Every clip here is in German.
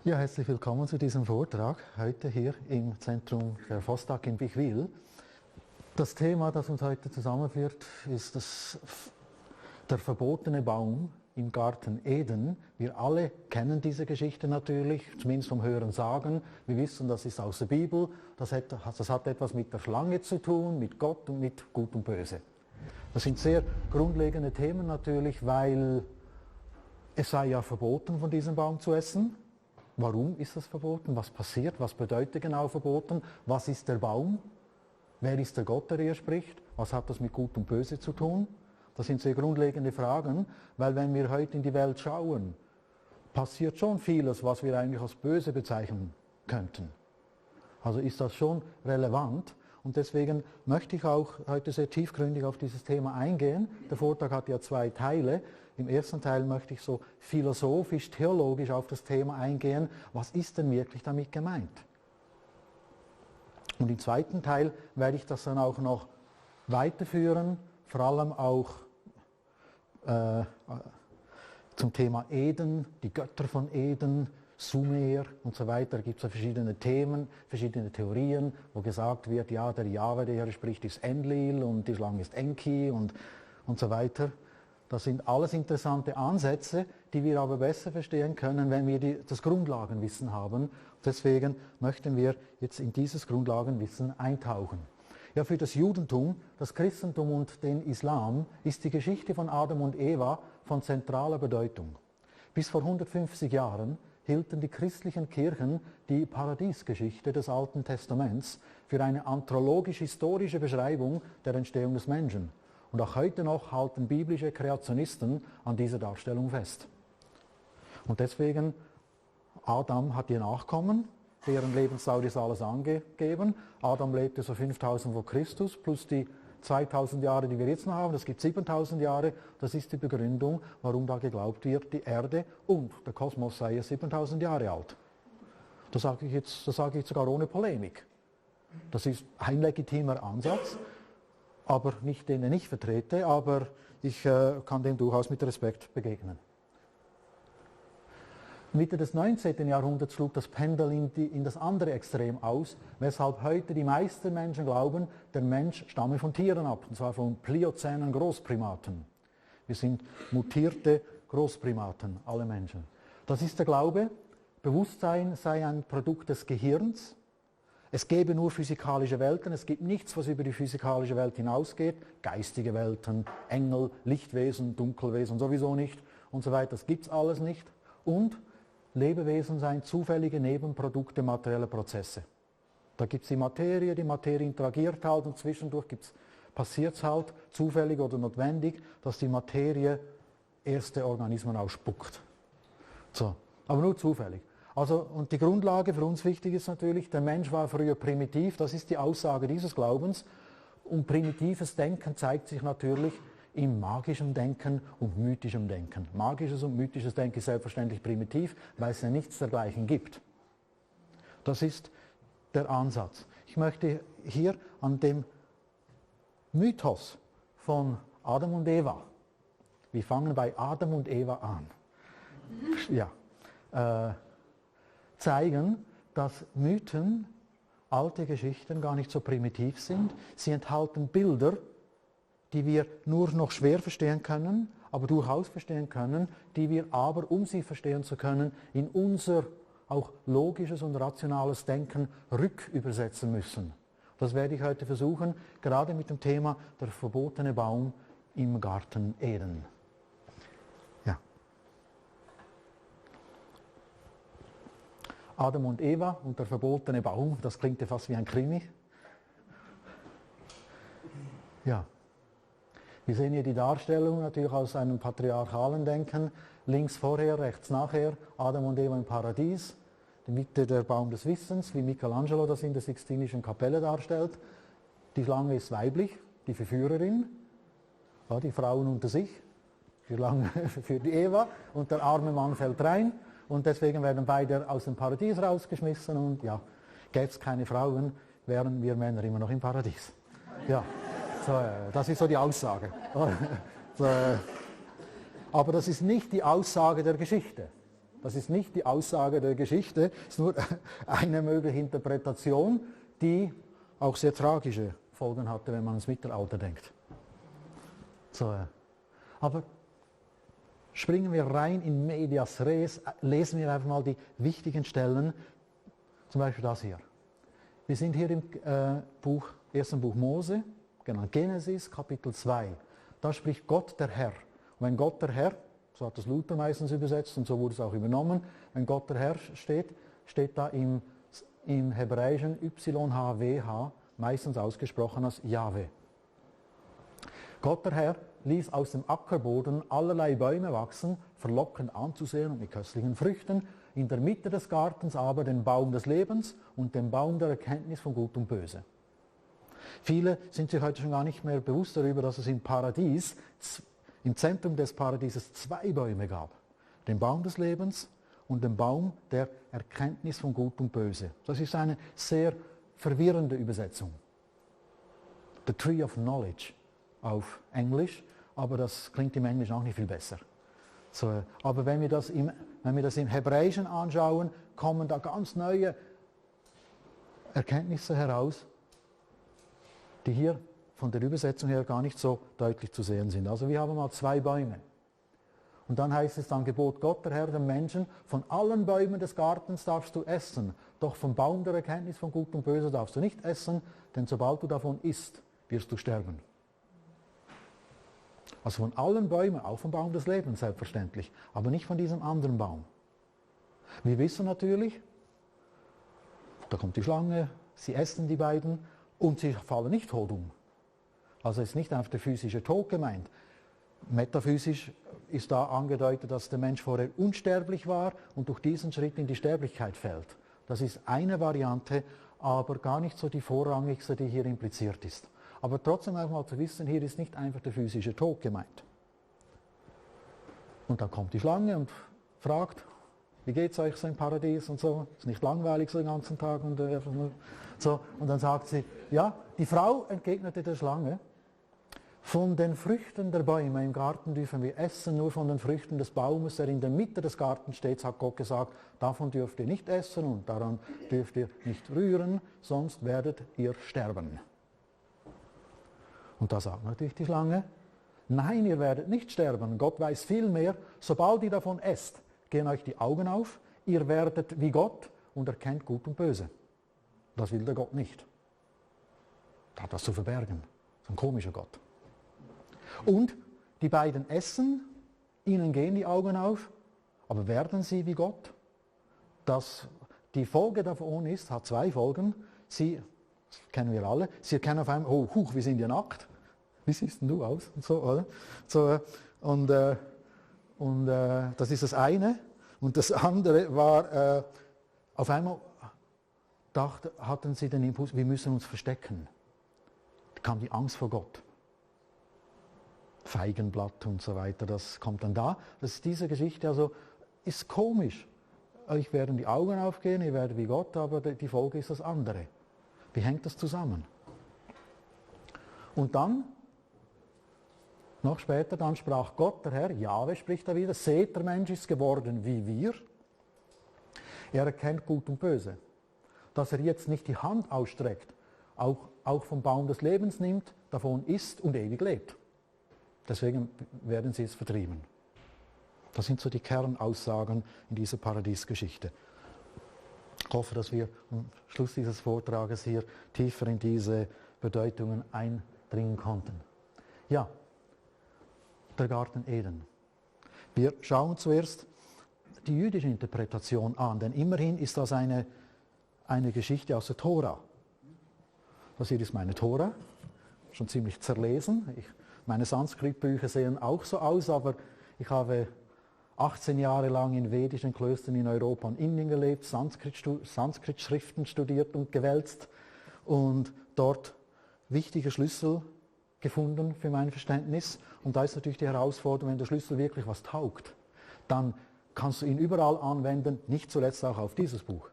Ja, herzlich willkommen zu diesem Vortrag, heute hier im Zentrum der FOSTAG in Wichwil. Das Thema, das uns heute zusammenführt, ist der verbotene Baum im Garten Eden. Wir alle kennen diese Geschichte natürlich, zumindest vom Hören sagen. Wir wissen, das ist aus der Bibel, das hat etwas mit der Schlange zu tun, mit Gott und mit Gut und Böse. Das sind sehr grundlegende Themen natürlich, weil es sei ja verboten, von diesem Baum zu essen. Warum ist das verboten? Was passiert? Was bedeutet genau verboten? Was ist der Baum? Wer ist der Gott, der hier spricht? Was hat das mit Gut und Böse zu tun? Das sind sehr grundlegende Fragen, weil wenn wir heute in die Welt schauen, passiert schon vieles, was wir eigentlich als böse bezeichnen könnten. Also ist das schon relevant. Und deswegen möchte ich auch heute sehr tiefgründig auf dieses Thema eingehen. Der Vortrag hat ja zwei Teile. Im ersten Teil möchte ich so philosophisch, theologisch auf das Thema eingehen. Was ist denn wirklich damit gemeint? Und im zweiten Teil werde ich das dann auch noch weiterführen, vor allem auch zum Thema Eden, die Götter von Eden, Sumer und so weiter. Da gibt es ja verschiedene Themen, verschiedene Theorien, wo gesagt wird, ja, der Jahwe, der hier spricht, ist Enlil und die Schlange ist Enki und so weiter. Das sind alles interessante Ansätze, die wir aber besser verstehen können, wenn wir das Grundlagenwissen haben. Deswegen möchten wir jetzt in dieses Grundlagenwissen eintauchen. Ja, für das Judentum, das Christentum und den Islam ist die Geschichte von Adam und Eva von zentraler Bedeutung. Bis vor 150 Jahren hielten die christlichen Kirchen die Paradiesgeschichte des Alten Testaments für eine anthropologisch-historische Beschreibung der Entstehung des Menschen. Und auch heute noch halten biblische Kreationisten an dieser Darstellung fest. Und deswegen, Adam hat die Nachkommen, deren Lebensdauer ist alles angegeben. Adam lebte so 5000 vor Christus plus die 2000 Jahre, die wir jetzt noch haben, das gibt 7000 Jahre. Das ist die Begründung, warum da geglaubt wird, die Erde und der Kosmos sei 7000 Jahre alt. Das sage ich jetzt sogar ohne Polemik. Das ist ein legitimer Ansatz, aber nicht den ich vertrete, aber ich kann dem durchaus mit Respekt begegnen. Mitte des 19. Jahrhunderts schlug das Pendel in das andere Extrem aus, weshalb heute die meisten Menschen glauben, der Mensch stamme von Tieren ab, und zwar von pliozänen Großprimaten. Wir sind mutierte Großprimaten, alle Menschen. Das ist der Glaube, Bewusstsein sei ein Produkt des Gehirns. Es gäbe nur physikalische Welten, es gibt nichts, was über die physikalische Welt hinausgeht. Geistige Welten, Engel, Lichtwesen, Dunkelwesen sowieso nicht und so weiter. Das gibt es alles nicht. Und Lebewesen seien zufällige Nebenprodukte materieller Prozesse. Da gibt es die Materie interagiert halt und zwischendurch passiert es halt zufällig oder notwendig, dass die Materie erste Organismen ausspuckt. So, aber nur zufällig. Also, und die Grundlage für uns wichtig ist natürlich, der Mensch war früher primitiv, das ist die Aussage dieses Glaubens. Und primitives Denken zeigt sich natürlich im magischen Denken und mythischem Denken. Magisches und mythisches Denken ist selbstverständlich primitiv, weil es ja nichts dergleichen gibt. Das ist der Ansatz. Ich möchte hier an dem Mythos von Adam und Eva, wir fangen bei Adam und Eva an, ja, zeigen, dass Mythen, alte Geschichten gar nicht so primitiv sind. Sie enthalten Bilder, die wir nur noch schwer verstehen können, aber durchaus verstehen können, die wir aber, um sie verstehen zu können, in unser auch logisches und rationales Denken rückübersetzen müssen. Das werde ich heute versuchen, gerade mit dem Thema der verbotene Baum im Garten Eden. Ja. Adam und Eva und der verbotene Baum, das klingt ja fast wie ein Krimi. Ja. Wir sehen hier die Darstellung natürlich aus einem patriarchalen Denken. Links vorher, rechts nachher, Adam und Eva im Paradies. In der Mitte der Baum des Wissens, wie Michelangelo das in der Sixtinischen Kapelle darstellt. Die Schlange ist weiblich, die Verführerin. Ja, die Frauen unter sich, für die Eva. Und der arme Mann fällt rein. Und deswegen werden beide aus dem Paradies rausgeschmissen. Und ja, gäbe es keine Frauen, wären wir Männer immer noch im Paradies. Ja. So, das ist so die Aussage. So, aber das ist nicht die Aussage der Geschichte. Das ist nicht die Aussage der Geschichte, es ist nur eine mögliche Interpretation, die auch sehr tragische Folgen hatte, wenn man ans Mittelalter denkt. So, aber springen wir rein in medias res, lesen wir einfach mal die wichtigen Stellen, zum Beispiel das hier. Wir sind hier im ersten Buch Mose, genau, Genesis, Kapitel 2. Da spricht Gott der Herr. Und wenn Gott der Herr, so hat das Luther meistens übersetzt und so wurde es auch übernommen, wenn Gott der Herr steht, steht da im Hebräischen YHWH, meistens ausgesprochen als Jahwe. Gott der Herr ließ aus dem Ackerboden allerlei Bäume wachsen, verlockend anzusehen und mit köstlichen Früchten, in der Mitte des Gartens aber den Baum des Lebens und den Baum der Erkenntnis von Gut und Böse. Viele sind sich heute schon gar nicht mehr bewusst darüber, dass es im Paradies, im Zentrum des Paradieses 2 Bäume gab. Den Baum des Lebens und den Baum der Erkenntnis von Gut und Böse. Das ist eine sehr verwirrende Übersetzung. The Tree of Knowledge auf Englisch, aber das klingt im Englischen auch nicht viel besser. So, aber wenn wir das im Hebräischen anschauen, kommen da ganz neue Erkenntnisse heraus, die hier von der Übersetzung her gar nicht so deutlich zu sehen sind. Also wir haben mal 2 Bäume. Und dann heißt es, dann gebot Gott, der Herr, dem Menschen, von allen Bäumen des Gartens darfst du essen, doch vom Baum der Erkenntnis von Gut und Böse darfst du nicht essen, denn sobald du davon isst, wirst du sterben. Also von allen Bäumen, auch vom Baum des Lebens selbstverständlich, aber nicht von diesem anderen Baum. Wir wissen natürlich, da kommt die Schlange, sie essen die beiden und sie fallen nicht tot um. Also ist nicht einfach der physische Tod gemeint. Metaphysisch ist da angedeutet, dass der Mensch vorher unsterblich war und durch diesen Schritt in die Sterblichkeit fällt. Das ist eine Variante, aber gar nicht so die vorrangigste, die hier impliziert ist. Aber trotzdem auch mal zu wissen, hier ist nicht einfach der physische Tod gemeint. Und dann kommt die Schlange und fragt, wie geht es euch so im Paradies und so? Ist nicht langweilig so den ganzen Tag? Und so. Und dann sagt sie, ja, die Frau entgegnete der Schlange, von den Früchten der Bäume im Garten dürfen wir essen, nur von den Früchten des Baumes, der in der Mitte des Gartens steht, hat Gott gesagt, davon dürft ihr nicht essen und daran dürft ihr nicht rühren, sonst werdet ihr sterben. Und da sagt natürlich die Schlange, nein, ihr werdet nicht sterben. Gott weiß viel mehr, sobald ihr davon esst, gehen euch die Augen auf, ihr werdet wie Gott und erkennt Gut und Böse. Das will der Gott nicht. Er hat was zu verbergen. Das ist ein komischer Gott. Und die beiden essen, ihnen gehen die Augen auf, aber werden sie wie Gott? Die Folge davon ist, hat 2 Folgen. Sie, das kennen wir alle, sie erkennen auf einmal, oh, huch, wir sind ja nackt. Wie siehst denn du aus? Und so, oder? So, und das ist das eine. Und das andere war, auf einmal hatten sie den Impuls, wir müssen uns verstecken. Da kam die Angst vor Gott. Feigenblatt und so weiter, das kommt dann da. Das ist diese Geschichte, also ist komisch. Euch werden die Augen aufgehen, ihr werdet wie Gott, aber die Folge ist das andere. Wie hängt das zusammen? Und dann, noch später, dann sprach Gott, der Herr, Jahwe spricht da wieder, seht, der Mensch ist geworden wie wir. Er erkennt Gut und Böse. Dass er jetzt nicht die Hand ausstreckt, auch vom Baum des Lebens nimmt, davon isst und ewig lebt. Deswegen werden sie es vertrieben. Das sind so die Kernaussagen in dieser Paradiesgeschichte. Ich hoffe, dass wir am Schluss dieses Vortrages hier tiefer in diese Bedeutungen eindringen konnten. Ja, der Garten Eden. Wir schauen zuerst die jüdische Interpretation an, denn immerhin ist das eine Geschichte aus der Tora. Das hier ist meine Tora, schon ziemlich zerlesen. Meine Sanskrit-Bücher sehen auch so aus, aber ich habe 18 Jahre lang in vedischen Klöstern in Europa und Indien gelebt, Sanskrit-Schriften studiert und gewälzt und dort wichtige Schlüssel gefunden für mein Verständnis. Und da ist natürlich die Herausforderung, wenn der Schlüssel wirklich was taugt, dann kannst du ihn überall anwenden, nicht zuletzt auch auf dieses Buch.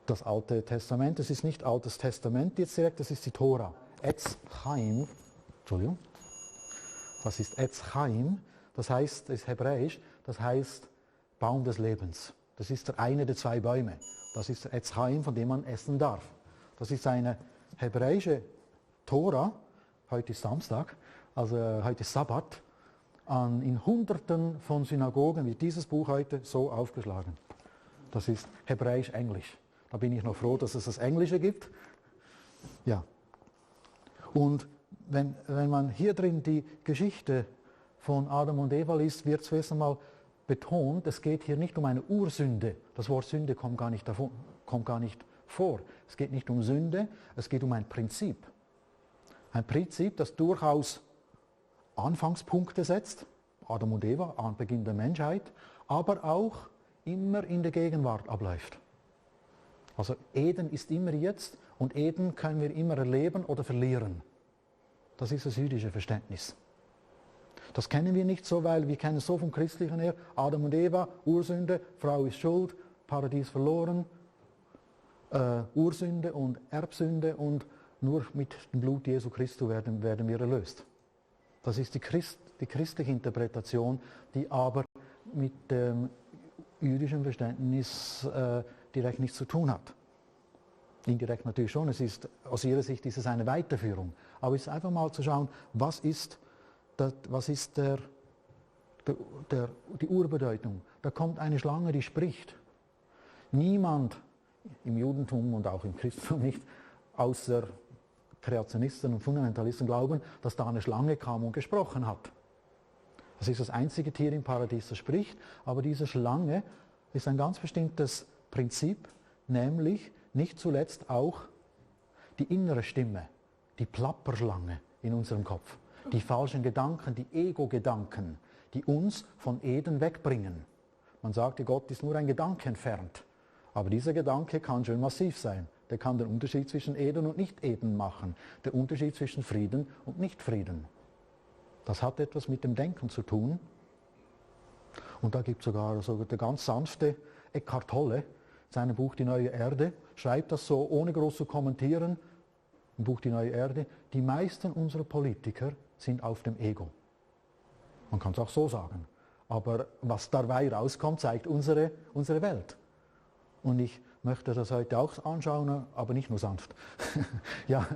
Das Alte Testament, das ist nicht Altes Testament jetzt direkt, das ist die Tora. Etz Chaim, Entschuldigung. Das ist Etz Chaim, das heißt, das ist hebräisch, das heißt Baum des Lebens. Das ist der eine der zwei Bäume. Das ist der Etz Chaim, von dem man essen darf. Das ist eine hebräische Tora, heute ist Samstag, also heute ist Sabbat, in Hunderten von Synagogen wird dieses Buch heute so aufgeschlagen. Das ist Hebräisch-Englisch. Da bin ich noch froh, dass es das Englische gibt. Ja. Und wenn man hier drin die Geschichte von Adam und Eva liest, wird zuerst einmal betont, es geht hier nicht um eine Ursünde. Das Wort Sünde kommt gar nicht vor. Es geht nicht um Sünde, es geht um ein Prinzip. Ein Prinzip, das durchaus Anfangspunkte setzt, Adam und Eva, Anbeginn der Menschheit, aber auch immer in der Gegenwart abläuft. Also Eden ist immer jetzt und Eden können wir immer erleben oder verlieren. Das ist das jüdische Verständnis. Das kennen wir nicht so, weil wir kennen es so vom Christlichen her, Adam und Eva, Ursünde, Frau ist schuld, Paradies verloren, Ursünde und Erbsünde und nur mit dem Blut Jesu Christi werden wir erlöst. Das ist die christliche Interpretation, die aber mit dem jüdischen Verständnis direkt nichts zu tun hat. Indirekt natürlich schon, es ist, aus ihrer Sicht ist es eine Weiterführung. Aber es ist einfach mal zu schauen, was ist die Urbedeutung. Da kommt eine Schlange, die spricht. Niemand im Judentum und auch im Christentum nicht, außer Kreationisten und Fundamentalisten glauben, dass da eine Schlange kam und gesprochen hat. Das ist das einzige Tier im Paradies, das spricht, aber diese Schlange ist ein ganz bestimmtes Prinzip, nämlich nicht zuletzt auch die innere Stimme, die Plapperschlange in unserem Kopf, die falschen Gedanken, die Ego-Gedanken, die uns von Eden wegbringen. Man sagte, Gott ist nur ein Gedanke entfernt, aber dieser Gedanke kann schön massiv sein. Der kann den Unterschied zwischen Eden und Nicht-Eden machen, der Unterschied zwischen Frieden und Nicht-Frieden. Das hat etwas mit dem Denken zu tun. Und da gibt es sogar der ganz sanfte Eckhart Tolle, in seinem Buch Die neue Erde, schreibt das so, ohne groß zu kommentieren, im Buch Die neue Erde, die meisten unserer Politiker sind auf dem Ego. Man kann es auch so sagen. Aber was dabei rauskommt, zeigt unsere Welt. Und ich möchte das heute auch anschauen, aber nicht nur sanft. Ja,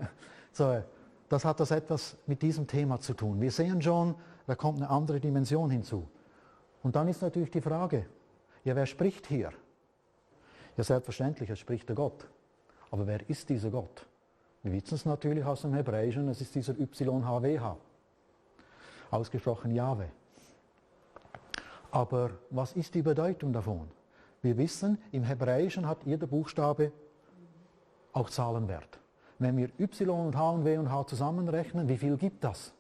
so, das hat etwas mit diesem Thema zu tun. Wir sehen schon, da kommt eine andere Dimension hinzu. Und dann ist natürlich die Frage, ja, wer spricht hier? Ja, selbstverständlich, es spricht der Gott. Aber wer ist dieser Gott? Wir wissen es natürlich aus dem Hebräischen, es ist dieser YHWH, ausgesprochen Jahwe. Aber was ist die Bedeutung davon? Wir wissen, im Hebräischen hat jeder Buchstabe auch Zahlenwert. Wenn wir Y und H und W und H zusammenrechnen, wie viel gibt das?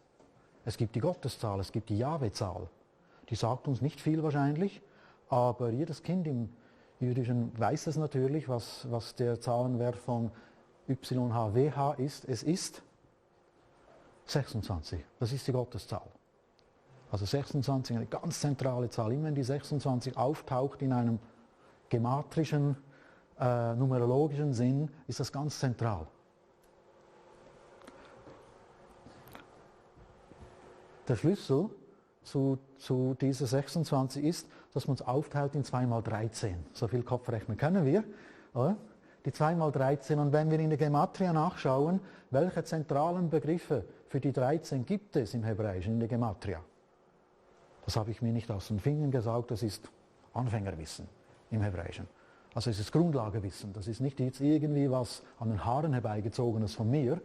Es gibt die Gotteszahl, es gibt die Jahwe-Zahl. Die sagt uns nicht viel wahrscheinlich, aber jedes Kind im Jüdischen weiß es natürlich, was der Zahlenwert von YHWH ist. Es ist 26, das ist die Gotteszahl. Also 26, eine ganz zentrale Zahl. Immer wenn die 26 auftaucht in einem gematrischen, numerologischen Sinn, ist das ganz zentral. Der Schlüssel zu dieser 26 ist, dass man es aufteilt in 2 mal 13. So viel Kopfrechnen können wir. Oder? Die 2 mal 13. Und wenn wir in der Gematria nachschauen, welche zentralen Begriffe für die 13 gibt es im Hebräischen, in der Gematria? Das habe ich mir nicht aus den Fingern gesaugt, das ist Anfängerwissen im Hebräischen. Also es ist Grundlagewissen, das ist nicht jetzt irgendwie was an den Haaren herbeigezogenes von mir,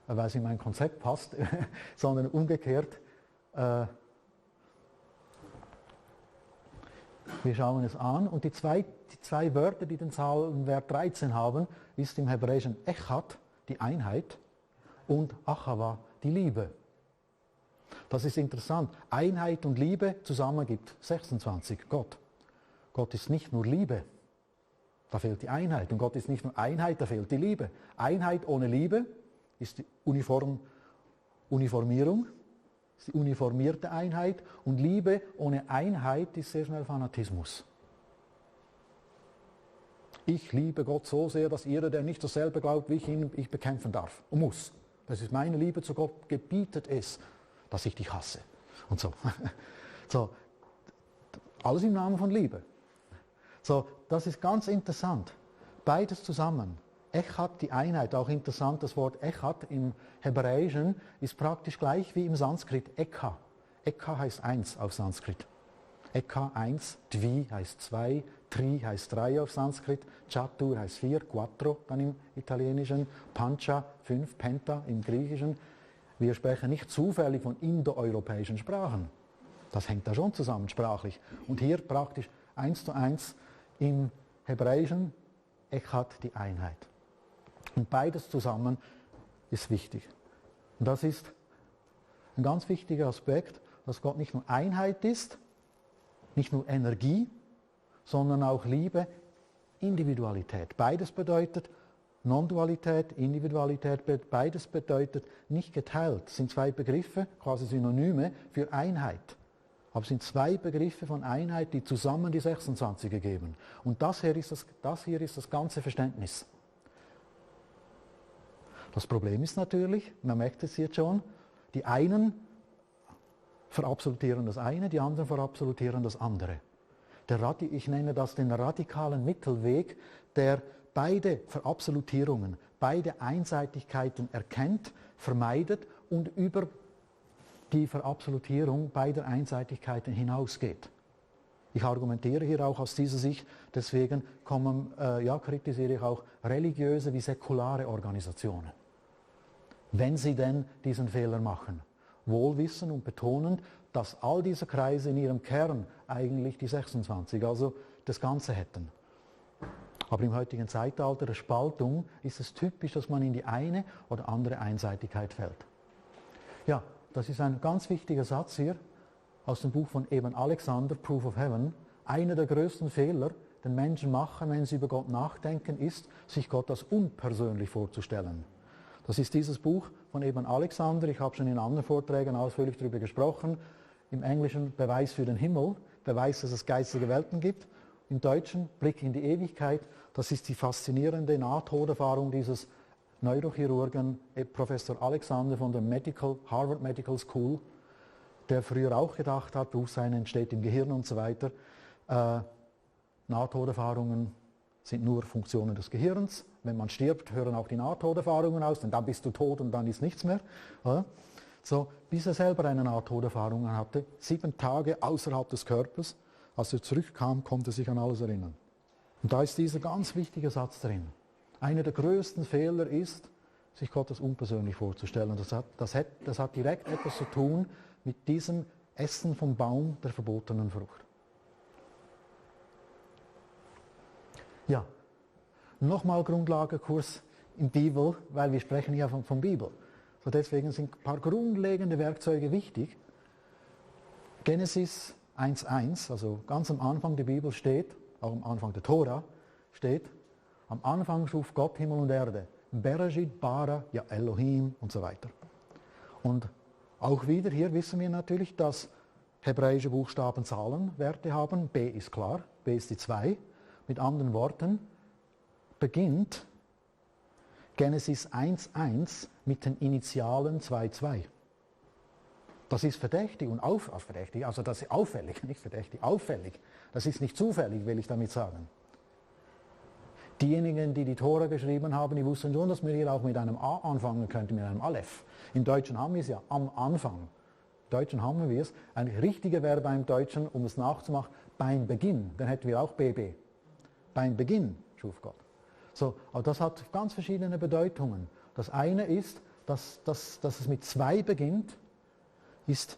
weil es in mein Konzept passt, sondern umgekehrt. Wir schauen es an und die zwei Wörter, die den Zahlenwert 13 haben, ist im Hebräischen Echad, die Einheit, und Achava, die Liebe. Das ist interessant. Einheit und Liebe zusammen gibt 26, Gott. Gott ist nicht nur Liebe, da fehlt die Einheit. Und Gott ist nicht nur Einheit, da fehlt die Liebe. Einheit ohne Liebe ist die Uniformierung, ist die uniformierte Einheit. Und Liebe ohne Einheit ist sehr schnell Fanatismus. Ich liebe Gott so sehr, dass jeder, der nicht dasselbe glaubt wie ich bekämpfen darf und muss. Das ist meine Liebe zu Gott, gebietet es, dass ich dich hasse. Und so. So. Alles im Namen von Liebe. So, das ist ganz interessant. Beides zusammen. Echad, die Einheit, auch interessant, das Wort Echad im Hebräischen ist praktisch gleich wie im Sanskrit Eka. Eka heißt eins auf Sanskrit. Eka, eins, Dvi heißt zwei, Tri heißt drei auf Sanskrit, Chatur heißt vier, Quattro dann im Italienischen, Pancha, fünf, Penta im Griechischen. Wir sprechen nicht zufällig von indoeuropäischen Sprachen. Das hängt da schon zusammen sprachlich. Und hier praktisch 1:1 im Hebräischen Echad, die Einheit. Und beides zusammen ist wichtig. Und das ist ein ganz wichtiger Aspekt, dass Gott nicht nur Einheit ist, nicht nur Energie, sondern auch Liebe, Individualität. Beides bedeutet Non-Dualität, Individualität, beides bedeutet nicht geteilt. Das sind zwei Begriffe, quasi Synonyme für Einheit. Aber es sind zwei Begriffe von Einheit, die zusammen die 26 ergeben. Und das hier ist das ganze Verständnis. Das Problem ist natürlich, man merkt es jetzt schon, die einen verabsolutieren das eine, die anderen verabsolutieren das andere. Ich nenne das den radikalen Mittelweg, der beide Verabsolutierungen, beide Einseitigkeiten erkennt, vermeidet und über die Verabsolutierung beider Einseitigkeiten hinausgeht. Ich argumentiere hier auch aus dieser Sicht, deswegen kritisiere ich auch religiöse wie säkulare Organisationen. Wenn sie denn diesen Fehler machen. Wohlwissend und betonend, dass all diese Kreise in ihrem Kern eigentlich die 26, also das Ganze hätten. Aber im heutigen Zeitalter der Spaltung ist es typisch, dass man in die eine oder andere Einseitigkeit fällt. Ja, das ist ein ganz wichtiger Satz hier aus dem Buch von Eben Alexander, Proof of Heaven. Einer der größten Fehler, den Menschen machen, wenn sie über Gott nachdenken, ist, sich Gott als unpersönlich vorzustellen. Das ist dieses Buch von Eben Alexander. Ich habe schon in anderen Vorträgen ausführlich darüber gesprochen. Im Englischen Beweis für den Himmel, Beweis, dass es geistige Welten gibt. Im Deutschen Blick in die Ewigkeit. Das ist die faszinierende Nahtoderfahrung dieses Neurochirurgen Professor Alexander von der Harvard Medical School, der früher auch gedacht hat, Bewusstsein entsteht im Gehirn und so weiter. Nahtoderfahrungen sind nur Funktionen des Gehirns. Wenn man stirbt, hören auch die Nahtoderfahrungen aus, denn dann bist du tot und dann ist nichts mehr. So, bis er selber eine Nahtoderfahrung hatte, 7 Tage außerhalb des Körpers, als er zurückkam, konnte er sich an alles erinnern. Und da ist dieser ganz wichtige Satz drin. Einer der größten Fehler ist, sich Gott als unpersönlich vorzustellen. Das hat direkt etwas zu tun mit diesem Essen vom Baum der verbotenen Frucht. Ja, nochmal Grundlagekurs in Bibel, weil wir sprechen ja von Bibel. So deswegen sind ein paar grundlegende Werkzeuge wichtig. Genesis 1:1, also ganz am Anfang der Bibel steht, auch am Anfang der Tora steht, am Anfang schuf Gott Himmel und Erde. Bereshit bara ja Elohim und so weiter. Und auch wieder hier wissen wir natürlich, dass hebräische Buchstaben Zahlenwerte haben. B ist klar, B ist die 2. Mit anderen Worten beginnt Genesis 1:1 mit den Initialen 2:2. Das ist verdächtig und verdächtig, also das ist auffällig, nicht verdächtig, auffällig. Das ist nicht zufällig, will ich damit sagen. Diejenigen, die die Tora geschrieben haben, die wussten schon, dass man hier auch mit einem A anfangen könnte, mit einem Aleph. Im Deutschen haben wir es ja am Anfang. Im Deutschen haben wir es. Ein richtiger wäre beim Deutschen, um es nachzumachen, beim Beginn. Dann hätten wir auch BB. Beim Beginn schuf Gott. So, aber das hat ganz verschiedene Bedeutungen. Das eine ist, dass es mit 2 beginnt, ist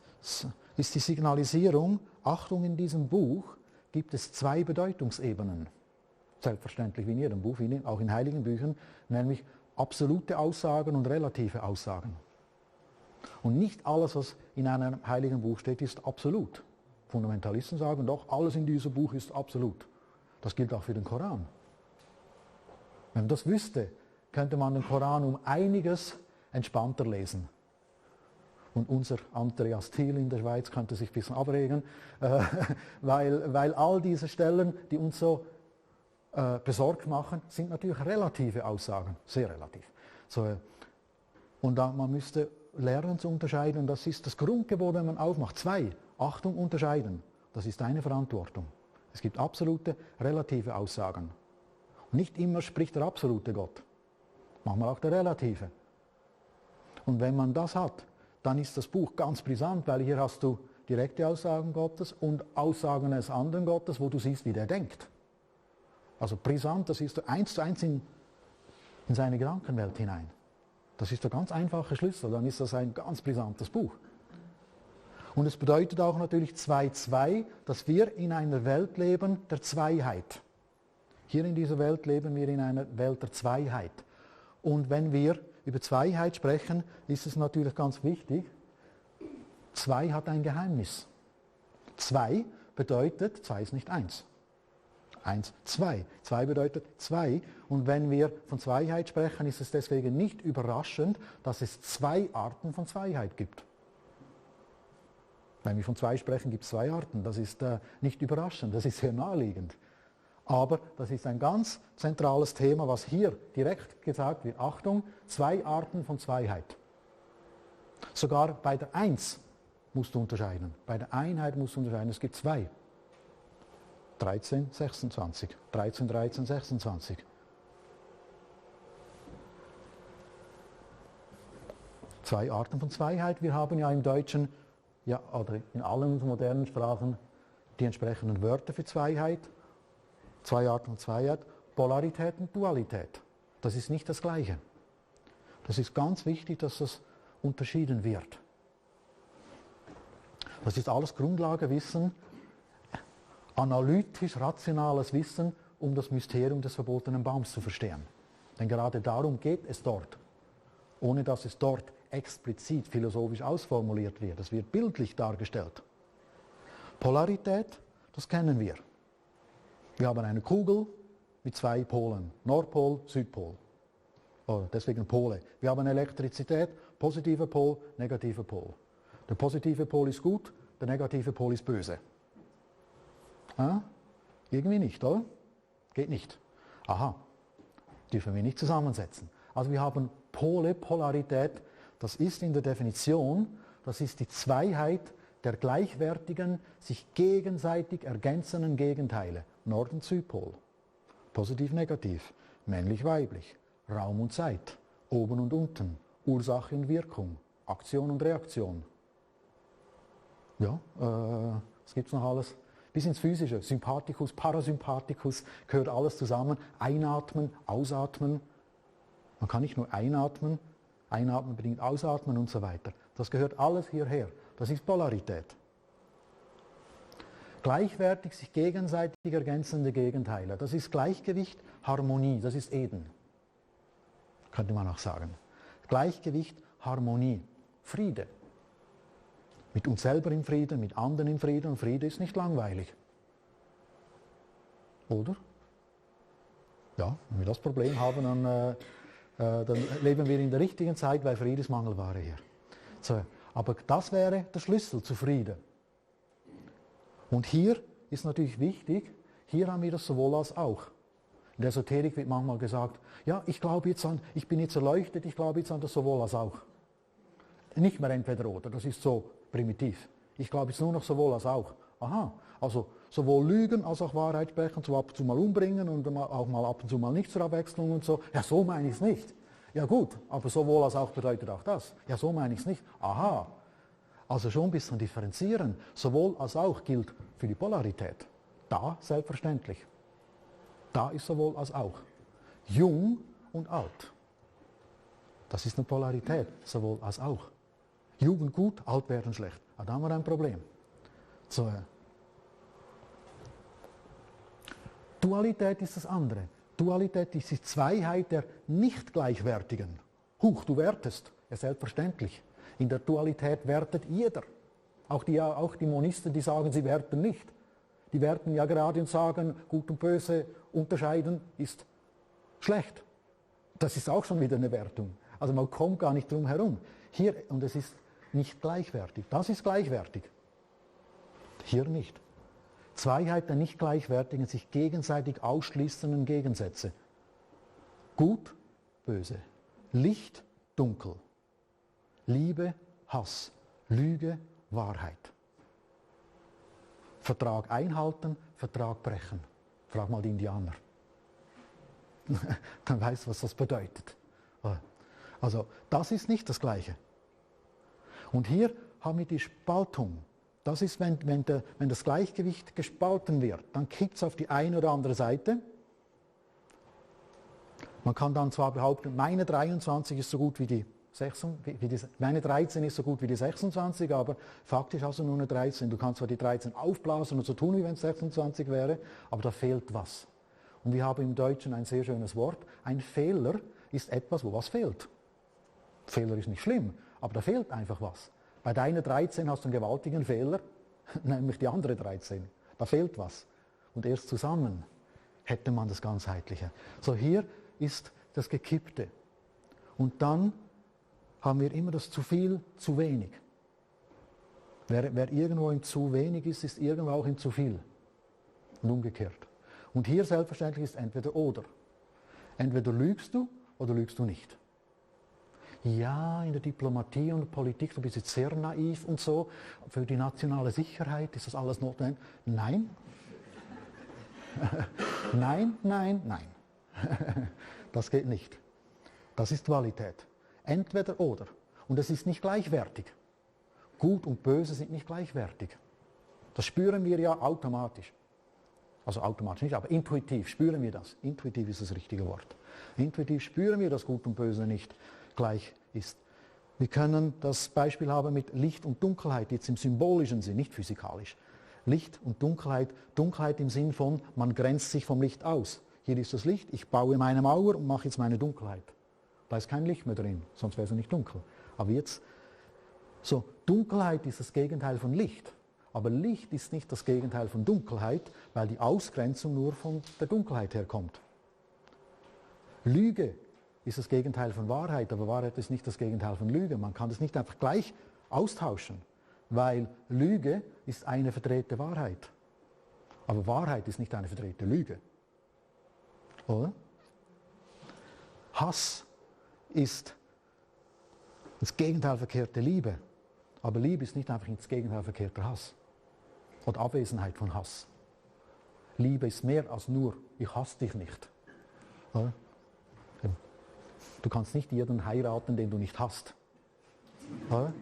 die Signalisierung, Achtung, in diesem Buch gibt es 2 Bedeutungsebenen. Selbstverständlich wie in jedem Buch, auch in heiligen Büchern, nämlich absolute Aussagen und relative Aussagen. Und nicht alles, was in einem heiligen Buch steht, ist absolut. Fundamentalisten sagen doch, alles in diesem Buch ist absolut. Das gilt auch für den Koran. Wenn man das wüsste, könnte man den Koran um einiges entspannter lesen. Und unser Andreas Thiel in der Schweiz könnte sich ein bisschen abregen, weil all diese Stellen, die uns so besorgt machen, sind natürlich relative Aussagen, sehr relativ. So, und man müsste lernen zu unterscheiden, und das ist das Grundgebot, wenn man aufmacht. 2, Achtung, unterscheiden. Das ist deine Verantwortung. Es gibt absolute, relative Aussagen. Und nicht immer spricht der absolute Gott, manchmal auch der relative. Und wenn man das hat, dann ist das Buch ganz brisant, weil hier hast du direkte Aussagen Gottes und Aussagen eines anderen Gottes, wo du siehst, wie der denkt. Also brisant, das siehst du eins zu eins in seine Gedankenwelt hinein. Das ist der ganz einfache Schlüssel, dann ist das ein ganz brisantes Buch. Und es bedeutet auch natürlich 2,2, dass wir in einer Welt leben der Zweiheit. Hier in dieser Welt leben wir in einer Welt der Zweiheit. Und wenn wir über Zweiheit sprechen, ist es natürlich ganz wichtig, 2 hat ein Geheimnis. 2 bedeutet, 2 ist nicht 1. 1, 2. 2 bedeutet 2. Und wenn wir von Zweiheit sprechen, ist es deswegen nicht überraschend, dass es 2 Arten von Zweiheit gibt. Wenn wir von 2 sprechen, gibt es 2 Arten. Das ist nicht überraschend, das ist sehr naheliegend. Aber das ist ein ganz zentrales Thema, was hier direkt gesagt wird. Achtung, 2 Arten von Zweiheit. Sogar bei der 1 musst du unterscheiden. Bei der Einheit musst du unterscheiden. Es gibt 2. 13, 26. 13, 13, 26. Zwei Arten von Zweiheit. Wir haben ja im Deutschen, ja, oder in allen modernen Sprachen, die entsprechenden Wörter für Zweiheit. 2 Arten von Zweiheit. Polarität und Dualität. Das ist nicht das Gleiche. Das ist ganz wichtig, dass das unterschieden wird. Das ist alles Grundlagewissen, analytisch rationales Wissen, um das Mysterium des verbotenen Baums zu verstehen. Denn gerade darum geht es dort, ohne dass es dort explizit philosophisch ausformuliert wird. Das wird bildlich dargestellt. Polarität, das kennen wir. Wir haben eine Kugel mit 2 Polen, Nordpol, Südpol. Oh, deswegen Pole. Wir haben Elektrizität, positiver Pol, negativer Pol. Der positive Pol ist gut, der negative Pol ist böse. Ah? Irgendwie nicht, oder? Geht nicht. Aha, dürfen wir nicht zusammensetzen. Also wir haben Pole, Polarität, das ist in der Definition, das ist die Zweiheit der gleichwertigen, sich gegenseitig ergänzenden Gegenteile. Nord- und Südpol. Positiv, negativ, männlich, weiblich, Raum und Zeit, oben und unten, Ursache und Wirkung, Aktion und Reaktion. Ja, was gibt es noch alles? Bis ins Physische, Sympathikus, Parasympathikus, gehört alles zusammen. Einatmen, ausatmen. Man kann nicht nur einatmen bedingt ausatmen und so weiter. Das gehört alles hierher. Das ist Polarität. Gleichwertig sich gegenseitig ergänzende Gegenteile. Das ist Gleichgewicht, Harmonie, das ist Eden. Könnte man auch sagen. Gleichgewicht, Harmonie, Friede. Mit uns selber im Frieden, mit anderen im Frieden. Und Friede ist nicht langweilig. Oder? Ja, wenn wir das Problem haben, dann leben wir in der richtigen Zeit, weil Friede ist Mangelware hier. So, aber das wäre der Schlüssel zu Frieden. Und hier ist natürlich wichtig, hier haben wir das sowohl als auch. In der Esoterik wird manchmal gesagt, ja, ich bin jetzt erleuchtet, ich glaube jetzt an das sowohl als auch. Nicht mehr entweder oder, das ist so primitiv. Ich glaube jetzt nur noch sowohl als auch. Aha, also sowohl Lügen als auch Wahrheit sprechen, so ab und zu mal umbringen und auch mal ab und zu mal nicht zur Abwechslung und so. Ja, so meine ich es nicht. Ja gut, aber sowohl als auch bedeutet auch das. Ja, so meine ich es nicht. Aha, also schon ein bisschen differenzieren. Sowohl als auch gilt für die Polarität. Da selbstverständlich. Da ist sowohl als auch. Jung und alt. Das ist eine Polarität, sowohl als auch. Jugend gut, alt werden schlecht. Ah, da haben wir ein Problem. So. Dualität ist das andere. Dualität ist die Zweiheit der nicht gleichwertigen. Huch, du wertest. Ja, selbstverständlich. In der Dualität wertet jeder. Auch die Monisten, die sagen, sie werten nicht. Die werten ja gerade und sagen, gut und böse unterscheiden ist schlecht. Das ist auch schon wieder eine Wertung. Also man kommt gar nicht drum herum. Hier, und es ist nicht gleichwertig. Das ist gleichwertig. Hier nicht. Zweiheit der nicht gleichwertigen, sich gegenseitig ausschließenden Gegensätze. Gut, böse. Licht, dunkel. Liebe, Hass. Lüge, Wahrheit. Vertrag einhalten, Vertrag brechen. Frag mal die Indianer. Dann weißt du, was das bedeutet. Also das ist nicht das Gleiche. Und hier haben wir die Spaltung. Das ist, wenn das Gleichgewicht gespalten wird, dann kippt es auf die eine oder andere Seite. Man kann dann zwar behaupten, meine 23 ist so gut wie die 26, meine 13 ist so gut wie die 26, aber faktisch hast du nur eine 13. Du kannst zwar die 13 aufblasen und so tun, wie wenn es 26 wäre, aber da fehlt was. Und wir haben im Deutschen ein sehr schönes Wort. Ein Fehler ist etwas, wo was fehlt. Fehler ist nicht schlimm, aber da fehlt einfach was. Bei deiner 13 hast du einen gewaltigen Fehler, nämlich die andere 13. Da fehlt was. Und erst zusammen hätte man das Ganzheitliche. So, hier ist das Gekippte. Und dann haben wir immer das zu viel, zu wenig. Wer irgendwo im zu wenig ist, ist irgendwo auch im zu viel. Und umgekehrt. Und hier selbstverständlich ist entweder oder. Entweder lügst du oder lügst du nicht. Ja, in der Diplomatie und der Politik, du bist jetzt sehr naiv und so, für die nationale Sicherheit ist das alles notwendig. Nein. Nein, nein, nein. Das geht nicht. Das ist Dualität. Entweder oder. Und es ist nicht gleichwertig. Gut und Böse sind nicht gleichwertig. Das spüren wir ja automatisch. Also automatisch nicht, aber intuitiv spüren wir das. Intuitiv ist das richtige Wort. Intuitiv spüren wir, dass Gut und Böse nicht gleich ist. Wir können das Beispiel haben mit Licht und Dunkelheit, jetzt im symbolischen Sinn, nicht physikalisch. Licht und Dunkelheit, Dunkelheit im Sinn von, man grenzt sich vom Licht aus. Hier ist das Licht, ich baue meine Mauer und mache jetzt meine Dunkelheit. Da ist kein Licht mehr drin, sonst wäre es nicht dunkel. Aber jetzt, so, Dunkelheit ist das Gegenteil von Licht. Aber Licht ist nicht das Gegenteil von Dunkelheit, weil die Ausgrenzung nur von der Dunkelheit herkommt. Lüge ist das Gegenteil von Wahrheit, aber Wahrheit ist nicht das Gegenteil von Lüge. Man kann das nicht einfach gleich austauschen, weil Lüge ist eine verdrehte Wahrheit. Aber Wahrheit ist nicht eine verdrehte Lüge. Oder? Hass ist ins Gegenteil verkehrte Liebe. Aber Liebe ist nicht einfach ins Gegenteil verkehrter Hass. Oder Abwesenheit von Hass. Liebe ist mehr als nur, ich hasse dich nicht. Oder? Du kannst nicht jeden heiraten, den du nicht hast. Oder?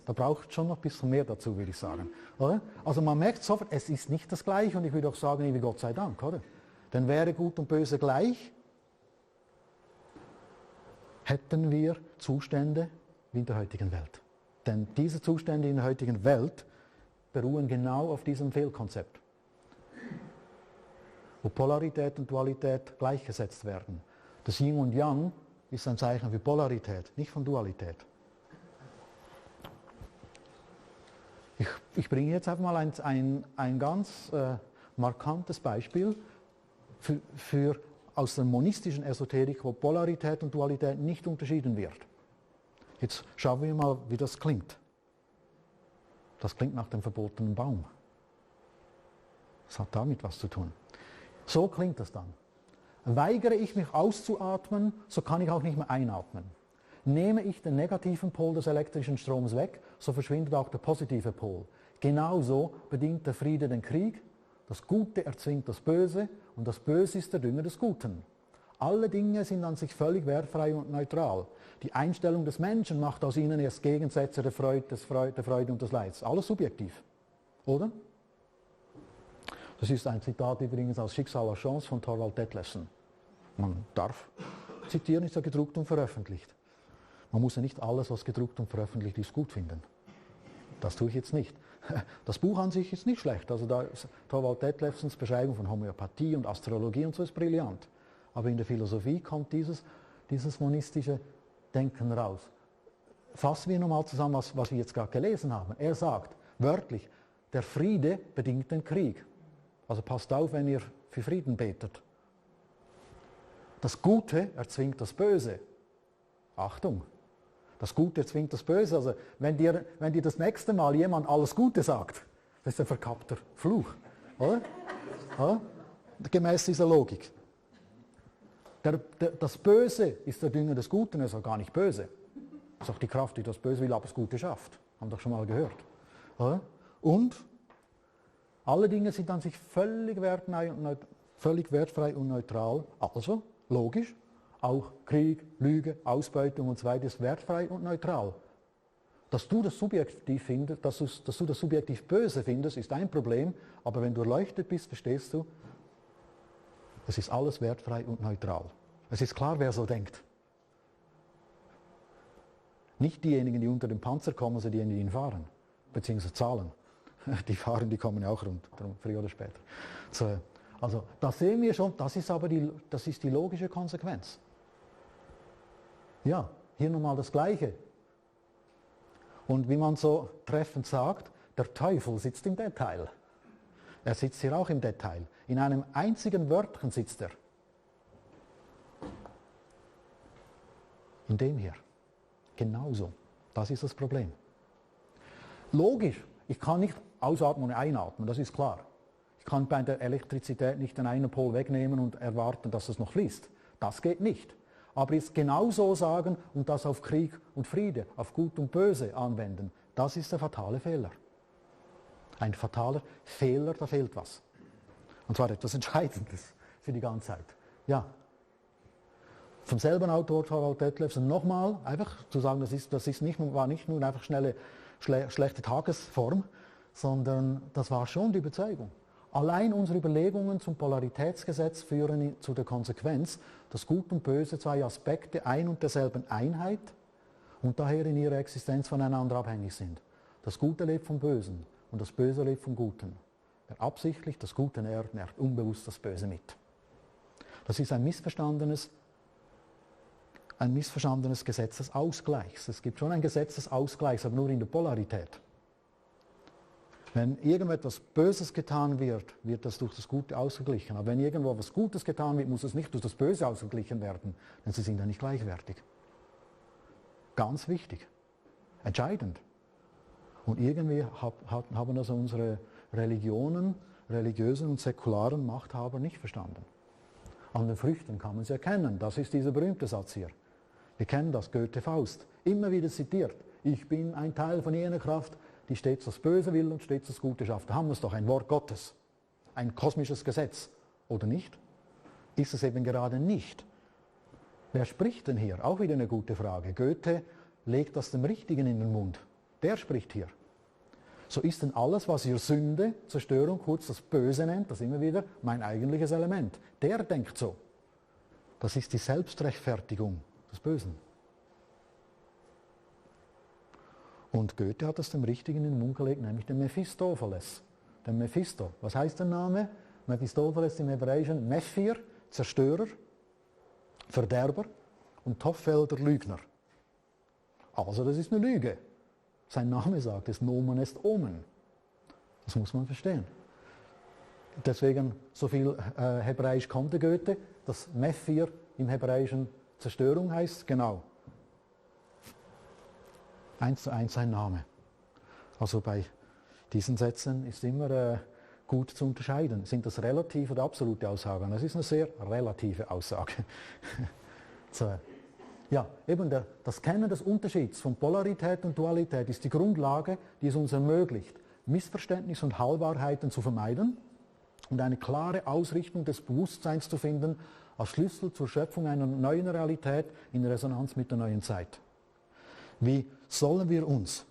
Da braucht schon noch ein bisschen mehr dazu, würde ich sagen. Oder? Also man merkt sofort, es ist nicht das Gleiche und ich würde auch sagen, wie Gott sei Dank. Oder? Denn wäre Gut und Böse gleich, hätten wir Zustände wie in der heutigen Welt. Denn diese Zustände in der heutigen Welt beruhen genau auf diesem Fehlkonzept, wo Polarität und Dualität gleichgesetzt werden. Das Yin und Yang ist ein Zeichen für Polarität, nicht von Dualität. Ich bringe jetzt einfach mal ein ganz markantes Beispiel für aus der monistischen Esoterik, wo Polarität und Dualität nicht unterschieden wird. Jetzt schauen wir mal, wie das klingt. Das klingt nach dem verbotenen Baum. Das hat damit was zu tun. So klingt das dann. Weigere ich mich auszuatmen, so kann ich auch nicht mehr einatmen. Nehme ich den negativen Pol des elektrischen Stroms weg, so verschwindet auch der positive Pol. Genauso bedingt der Friede den Krieg, das Gute erzwingt das Böse und das Böse ist der Dünger des Guten. Alle Dinge sind an sich völlig wertfrei und neutral. Die Einstellung des Menschen macht aus ihnen erst Gegensätze der Freude und des Leids. Alles subjektiv, oder? Das ist ein Zitat übrigens aus Schicksal als Chance von Thorvald Detlefsen. Man darf zitieren, ist ja gedruckt und veröffentlicht. Man muss ja nicht alles, was gedruckt und veröffentlicht ist, gut finden. Das tue ich jetzt nicht. Das Buch an sich ist nicht schlecht. Also da Thorvald Detlefsens Beschreibung von Homöopathie und Astrologie und so ist brillant. Aber in der Philosophie kommt dieses monistische Denken raus. Fassen wir nochmal zusammen, was wir jetzt gerade gelesen haben. Er sagt wörtlich, der Friede bedingt den Krieg. Also passt auf, wenn ihr für Frieden betet. Das Gute erzwingt das Böse. Achtung, das Gute erzwingt das Böse. Also wenn dir das nächste Mal jemand alles Gute sagt, das ist ein verkappter Fluch. Oder? Ja? Gemäß dieser Logik. Das Böse ist der Dünger des Guten, er ist auch gar nicht böse. Das ist auch die Kraft, die das Böse will, aber das Gute schafft. Haben doch schon mal gehört. Oder? Und Alle Dinge sind an sich völlig wertfrei und neutral, also logisch, auch Krieg, Lüge, Ausbeutung und so weiter ist wertfrei und neutral. Dass du das subjektiv findest, dass du das subjektiv böse findest, ist ein Problem, aber wenn du erleuchtet bist, verstehst du, es ist alles wertfrei und neutral. Es ist klar, wer so denkt. Nicht diejenigen, die unter den Panzer kommen, sondern diejenigen, die ihn fahren, beziehungsweise zahlen. Die fahren, die kommen ja auch runter, früher oder später. So, also da sehen wir schon, das ist die logische Konsequenz. Ja, hier nochmal das Gleiche. Und wie man so treffend sagt, der Teufel sitzt im Detail. Er sitzt hier auch im Detail. In einem einzigen Wörtchen sitzt er. In dem hier. Genauso. Das ist das Problem. Logisch, ich kann nicht ausatmen und einatmen, das ist klar. Ich kann bei der Elektrizität nicht den einen Pol wegnehmen und erwarten, dass es noch fließt. Das geht nicht. Aber jetzt genauso sagen und das auf Krieg und Friede, auf Gut und Böse anwenden, das ist der fatale Fehler. Ein fataler Fehler, da fehlt was. Und zwar etwas Entscheidendes für die ganze Zeit. Ja. Vom selben Autor Thorvald Detlefsen nochmal, einfach zu sagen, war nicht nur einfach schlechte Tagesform, sondern das war schon die Überzeugung. Allein unsere Überlegungen zum Polaritätsgesetz führen zu der Konsequenz, dass Gut und Böse zwei Aspekte ein und derselben Einheit und daher in ihrer Existenz voneinander abhängig sind. Das Gute lebt vom Bösen und das Böse lebt vom Guten. Wer absichtlich das Gute nährt unbewusst das Böse mit. Das ist ein missverstandenes Gesetz des Ausgleichs. Es gibt schon ein Gesetz des Ausgleichs, aber nur in der Polarität. Wenn irgendetwas Böses getan wird, wird das durch das Gute ausgeglichen. Aber wenn irgendwo etwas Gutes getan wird, muss es nicht durch das Böse ausgeglichen werden, denn sie sind ja nicht gleichwertig. Ganz wichtig, entscheidend. Und irgendwie haben das unsere Religionen, religiösen und säkularen Machthaber nicht verstanden. An den Früchten kann man es erkennen. Das ist dieser berühmte Satz hier. Wir kennen das, Goethe Faust, immer wieder zitiert. Ich bin ein Teil von jener Kraft, die stets das Böse will und stets das Gute schafft. Da haben wir es doch, ein Wort Gottes, ein kosmisches Gesetz, oder nicht? Ist es eben gerade nicht. Wer spricht denn hier? Auch wieder eine gute Frage. Goethe legt das dem Richtigen in den Mund. Der spricht hier. So ist denn alles, was ihr Sünde, Zerstörung, kurz das Böse nennt, das immer wieder mein eigentliches Element. Der denkt so. Das ist die Selbstrechtfertigung des Bösen. Und Goethe hat es dem Richtigen in den Mund gelegt, nämlich dem Mephistopheles. Der Mephisto. Was heißt der Name? Mephistopheles im Hebräischen Mephir, Zerstörer, Verderber und Tophel, der Lügner. Also das ist eine Lüge. Sein Name sagt es, Nomen est Omen. Das muss man verstehen. Deswegen so viel Hebräisch konnte Goethe. Das Mephir im Hebräischen Zerstörung heißt, genau. 1:1 sein Name. Also bei diesen Sätzen ist immer gut zu unterscheiden. Sind das relative oder absolute Aussagen? Das ist eine sehr relative Aussage. So. Ja, eben das Kennen des Unterschieds von Polarität und Dualität ist die Grundlage, die es uns ermöglicht, Missverständnisse und Halbwahrheiten zu vermeiden und eine klare Ausrichtung des Bewusstseins zu finden als Schlüssel zur Schöpfung einer neuen Realität in Resonanz mit der neuen Zeit. Wie sollen wir uns,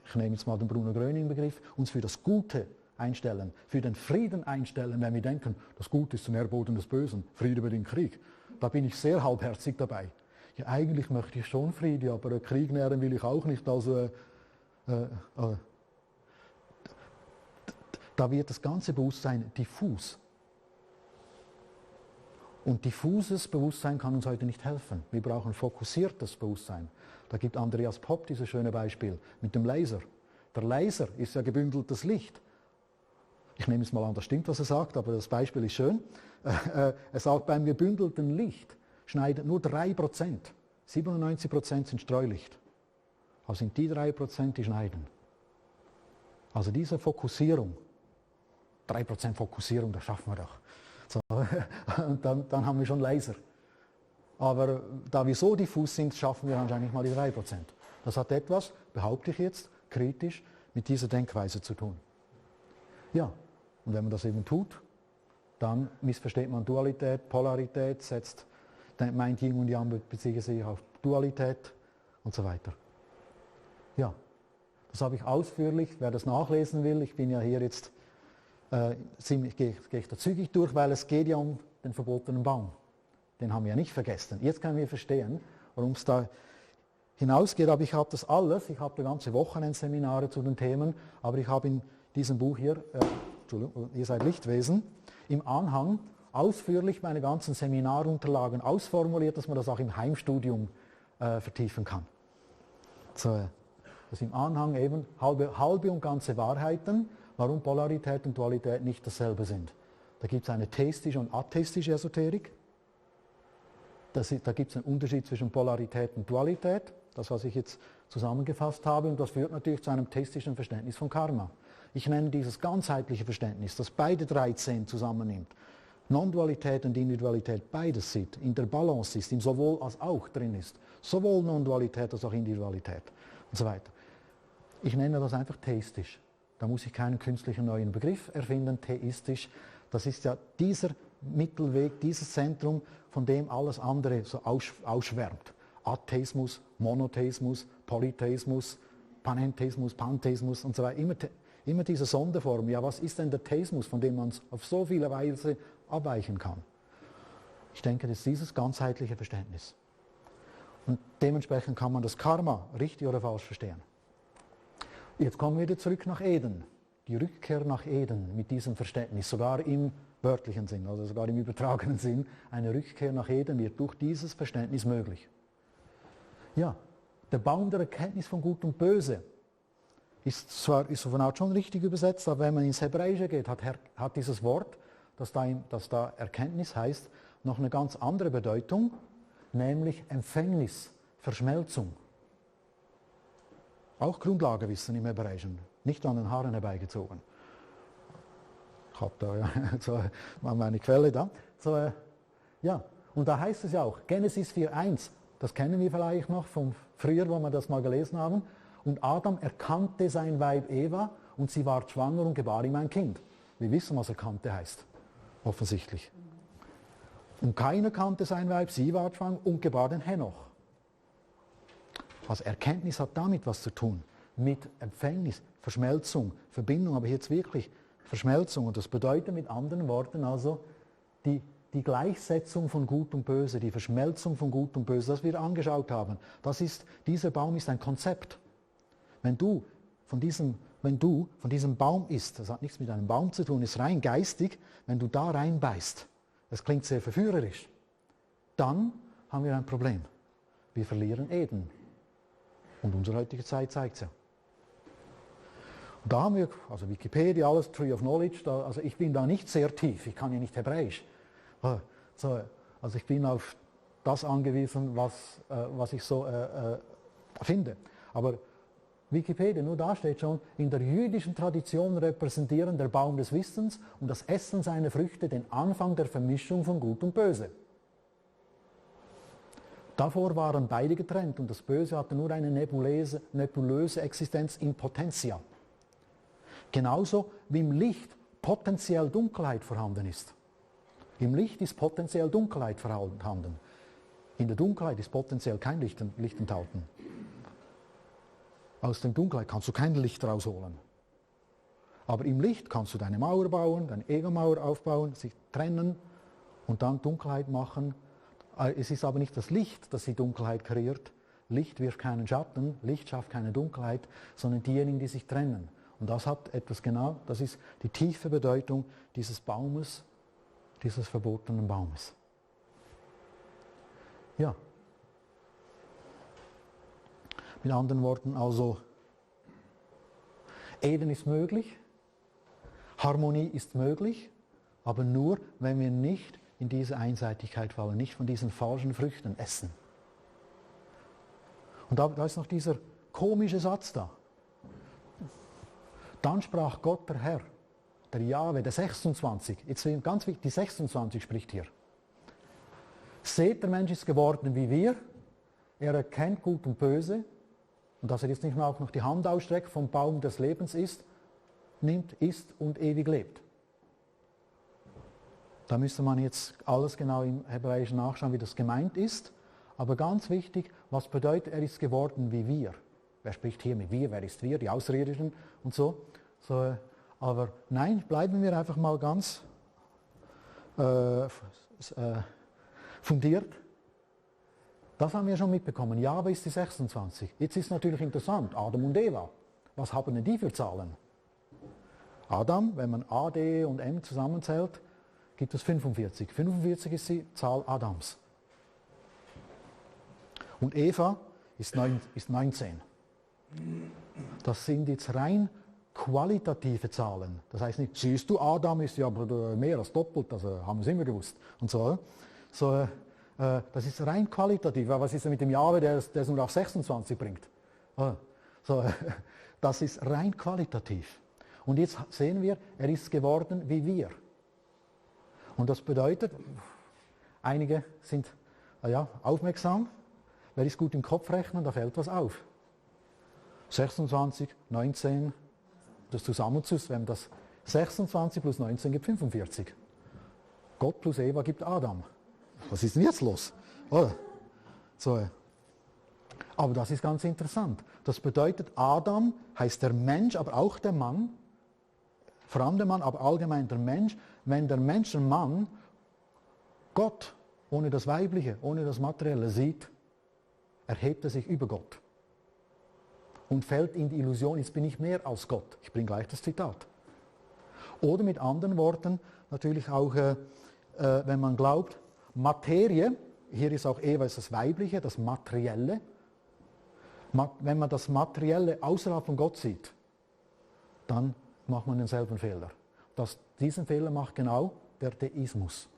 ich nehme jetzt mal den Bruno Gröning-Begriff, uns für das Gute einstellen, für den Frieden einstellen, wenn wir denken, das Gute ist zum Nährboden des Bösen, Friede bedingt Krieg. Da bin ich sehr halbherzig dabei. Ja, eigentlich möchte ich schon Friede, aber Krieg nähren will ich auch nicht. Also, da wird das ganze Bewusstsein diffus. Und diffuses Bewusstsein kann uns heute nicht helfen. Wir brauchen fokussiertes Bewusstsein. Da gibt Andreas Popp dieses schöne Beispiel mit dem Laser. Der Laser ist ja gebündeltes Licht. Ich nehme es mal an, das stimmt, was er sagt, aber das Beispiel ist schön. Er sagt, beim gebündelten Licht schneidet nur 3%. 97% sind Streulicht. Also sind die 3%, die schneiden. Also diese Fokussierung, 3% Fokussierung, das schaffen wir doch. So, und dann haben wir schon Laser. Aber da wir so diffus sind, schaffen wir anscheinend nicht mal die 3%. Das hat etwas, behaupte ich jetzt, kritisch mit dieser Denkweise zu tun. Ja, und wenn man das eben tut, dann missversteht man Dualität, Polarität, meint Yin und Yang beziehe sich auf Dualität und so weiter. Ja, das habe ich ausführlich, wer das nachlesen will, ich bin ja hier jetzt gehe ich da zügig durch, weil es geht ja um den verbotenen Baum. Den haben wir ja nicht vergessen. Jetzt können wir verstehen, worum es da hinausgeht, aber ich habe das alles, ich habe ganze Wochenendseminare zu den Themen, aber ich habe in diesem Buch hier, Entschuldigung, ihr seid Lichtwesen, im Anhang ausführlich meine ganzen Seminarunterlagen ausformuliert, dass man das auch im Heimstudium vertiefen kann. So, das im Anhang eben halbe und ganze Wahrheiten, warum Polarität und Dualität nicht dasselbe sind. Da gibt es eine theistische und atheistische Esoterik. Da gibt es einen Unterschied zwischen Polarität und Dualität, das was ich jetzt zusammengefasst habe, und das führt natürlich zu einem theistischen Verständnis von Karma. Ich nenne dieses ganzheitliche Verständnis, das beide 13 zusammennimmt. Non-Dualität und Individualität beides sieht, in der Balance ist, im Sowohl als auch drin ist. Sowohl Non-Dualität als auch Individualität und so weiter. Ich nenne das einfach theistisch. Da muss ich keinen künstlichen neuen Begriff erfinden, theistisch. Das ist ja dieser Mittelweg, dieses Zentrum, von dem alles andere so ausschwärmt. Atheismus, Monotheismus, Polytheismus, Panentheismus, Pantheismus und so weiter. Immer diese Sonderform. Ja, was ist denn der Theismus, von dem man auf so viele Weise abweichen kann? Ich denke, das ist dieses ganzheitliche Verständnis. Und dementsprechend kann man das Karma richtig oder falsch verstehen. Jetzt kommen wir wieder zurück nach Eden. Die Rückkehr nach Eden mit diesem Verständnis, sogar im wörtlichen Sinn, also sogar im übertragenen Sinn, eine Rückkehr nach Eden wird durch dieses Verständnis möglich. Ja, der Baum der Erkenntnis von Gut und Böse ist so von Art schon richtig übersetzt, aber wenn man ins Hebräische geht, hat dieses Wort, das da Erkenntnis heißt, noch eine ganz andere Bedeutung, nämlich Empfängnis, Verschmelzung. Auch Grundlagewissen im Hebräischen, nicht an den Haaren herbeigezogen. Ich habe da ja so meine Quelle da. So, ja, und da heißt es ja auch, Genesis 4,1, das kennen wir vielleicht noch von früher, wo wir das mal gelesen haben. Und Adam erkannte sein Weib Eva und sie ward schwanger und gebar ihm ein Kind. Wir wissen, was erkannte heißt, offensichtlich. Und Kain erkannte sein Weib, sie ward schwanger und gebar den Henoch. Also Erkenntnis hat damit was zu tun, mit Empfängnis, Verschmelzung, Verbindung, aber jetzt wirklich Verschmelzung. Und das bedeutet mit anderen Worten also die Gleichsetzung von Gut und Böse, die Verschmelzung von Gut und Böse, das wir angeschaut haben. Dieser Baum ist ein Konzept. Wenn du von diesem Baum isst, das hat nichts mit einem Baum zu tun, ist rein geistig, wenn du da reinbeißt, das klingt sehr verführerisch, dann haben wir ein Problem. Wir verlieren Eden. Und unsere heutige Zeit zeigt es ja. Und da haben wir, also Wikipedia, alles, Tree of Knowledge, also ich bin da nicht sehr tief, ich kann ja nicht Hebräisch. Also ich bin auf das angewiesen, was ich so finde. Aber Wikipedia, nur da steht schon, in der jüdischen Tradition repräsentieren der Baum des Wissens und das Essen seiner Früchte den Anfang der Vermischung von Gut und Böse. Davor waren beide getrennt und das Böse hatte nur eine nebulöse Existenz in Potentia. Genauso wie im Licht potenziell Dunkelheit vorhanden ist. Im Licht ist potenziell Dunkelheit vorhanden. In der Dunkelheit ist potenziell kein Licht enthalten. Aus der Dunkelheit kannst du kein Licht rausholen. Aber im Licht kannst du deine Mauer bauen, deine Ego-Mauer aufbauen, sich trennen und dann Dunkelheit machen. Es ist aber nicht das Licht, das die Dunkelheit kreiert. Licht wirft keinen Schatten, Licht schafft keine Dunkelheit, sondern diejenigen, die sich trennen. Und das hat etwas genau, das ist die tiefe Bedeutung dieses Baumes, dieses verbotenen Baumes. Ja. Mit anderen Worten, also Eden ist möglich, Harmonie ist möglich, aber nur, wenn wir nicht in diese Einseitigkeit fallen, nicht von diesen falschen Früchten essen. Und da ist noch dieser komische Satz da. Dann sprach Gott, der Herr, der Jahwe, der 26, jetzt ganz wichtig, die 26 spricht hier. Seht, der Mensch ist geworden wie wir, er erkennt Gut und Böse, und dass er jetzt nicht mehr auch noch die Hand ausstreckt vom Baum des Lebens isst, nimmt, isst und ewig lebt. Da müsste man jetzt alles genau im Hebräischen nachschauen, wie das gemeint ist. Aber ganz wichtig, was bedeutet, er ist geworden wie wir? Wer spricht hier mit wir? Wer ist wir? Die Außerirdischen und so. Aber nein, bleiben wir einfach mal ganz fundiert. Das haben wir schon mitbekommen. Jahwe ist die 26. Jetzt ist natürlich interessant, Adam und Eva. Was haben denn die für Zahlen? Adam, wenn man A, D und M zusammenzählt, gibt es 45. 45 ist die Zahl Adams. Und Eva ist 19. Das sind jetzt rein qualitative Zahlen. Das heißt nicht, siehst du, Adam ist ja mehr als doppelt, also haben wir es immer gewusst. Und so. Das ist rein qualitativ. Was ist denn mit dem Jahwe, der es nur auf 26 bringt? Das ist rein qualitativ. Und jetzt sehen wir, er ist geworden wie wir. Und das bedeutet, einige sind aufmerksam, wer ist gut im Kopf rechnen, da fällt was auf. 26, 19, das zusammenzuswemmen, das 26 plus 19 gibt 45. Gott plus Eva gibt Adam. Was ist denn jetzt los? Aber das ist ganz interessant. Das bedeutet, Adam heißt der Mensch, aber auch der Mann. Vor allem der Mann, aber allgemein der Mensch. Wenn der Mensch, der Mann, Gott ohne das Weibliche, ohne das Materielle sieht, erhebt er sich über Gott. Und fällt in die Illusion, jetzt bin ich mehr als Gott. Ich bringe gleich das Zitat. Oder mit anderen Worten, natürlich auch, wenn man glaubt, Materie, hier ist auch Eva ist das Weibliche, das Materielle. Wenn man das Materielle außerhalb von Gott sieht, dann macht man denselben Fehler. Diesen Fehler macht genau der Deismus.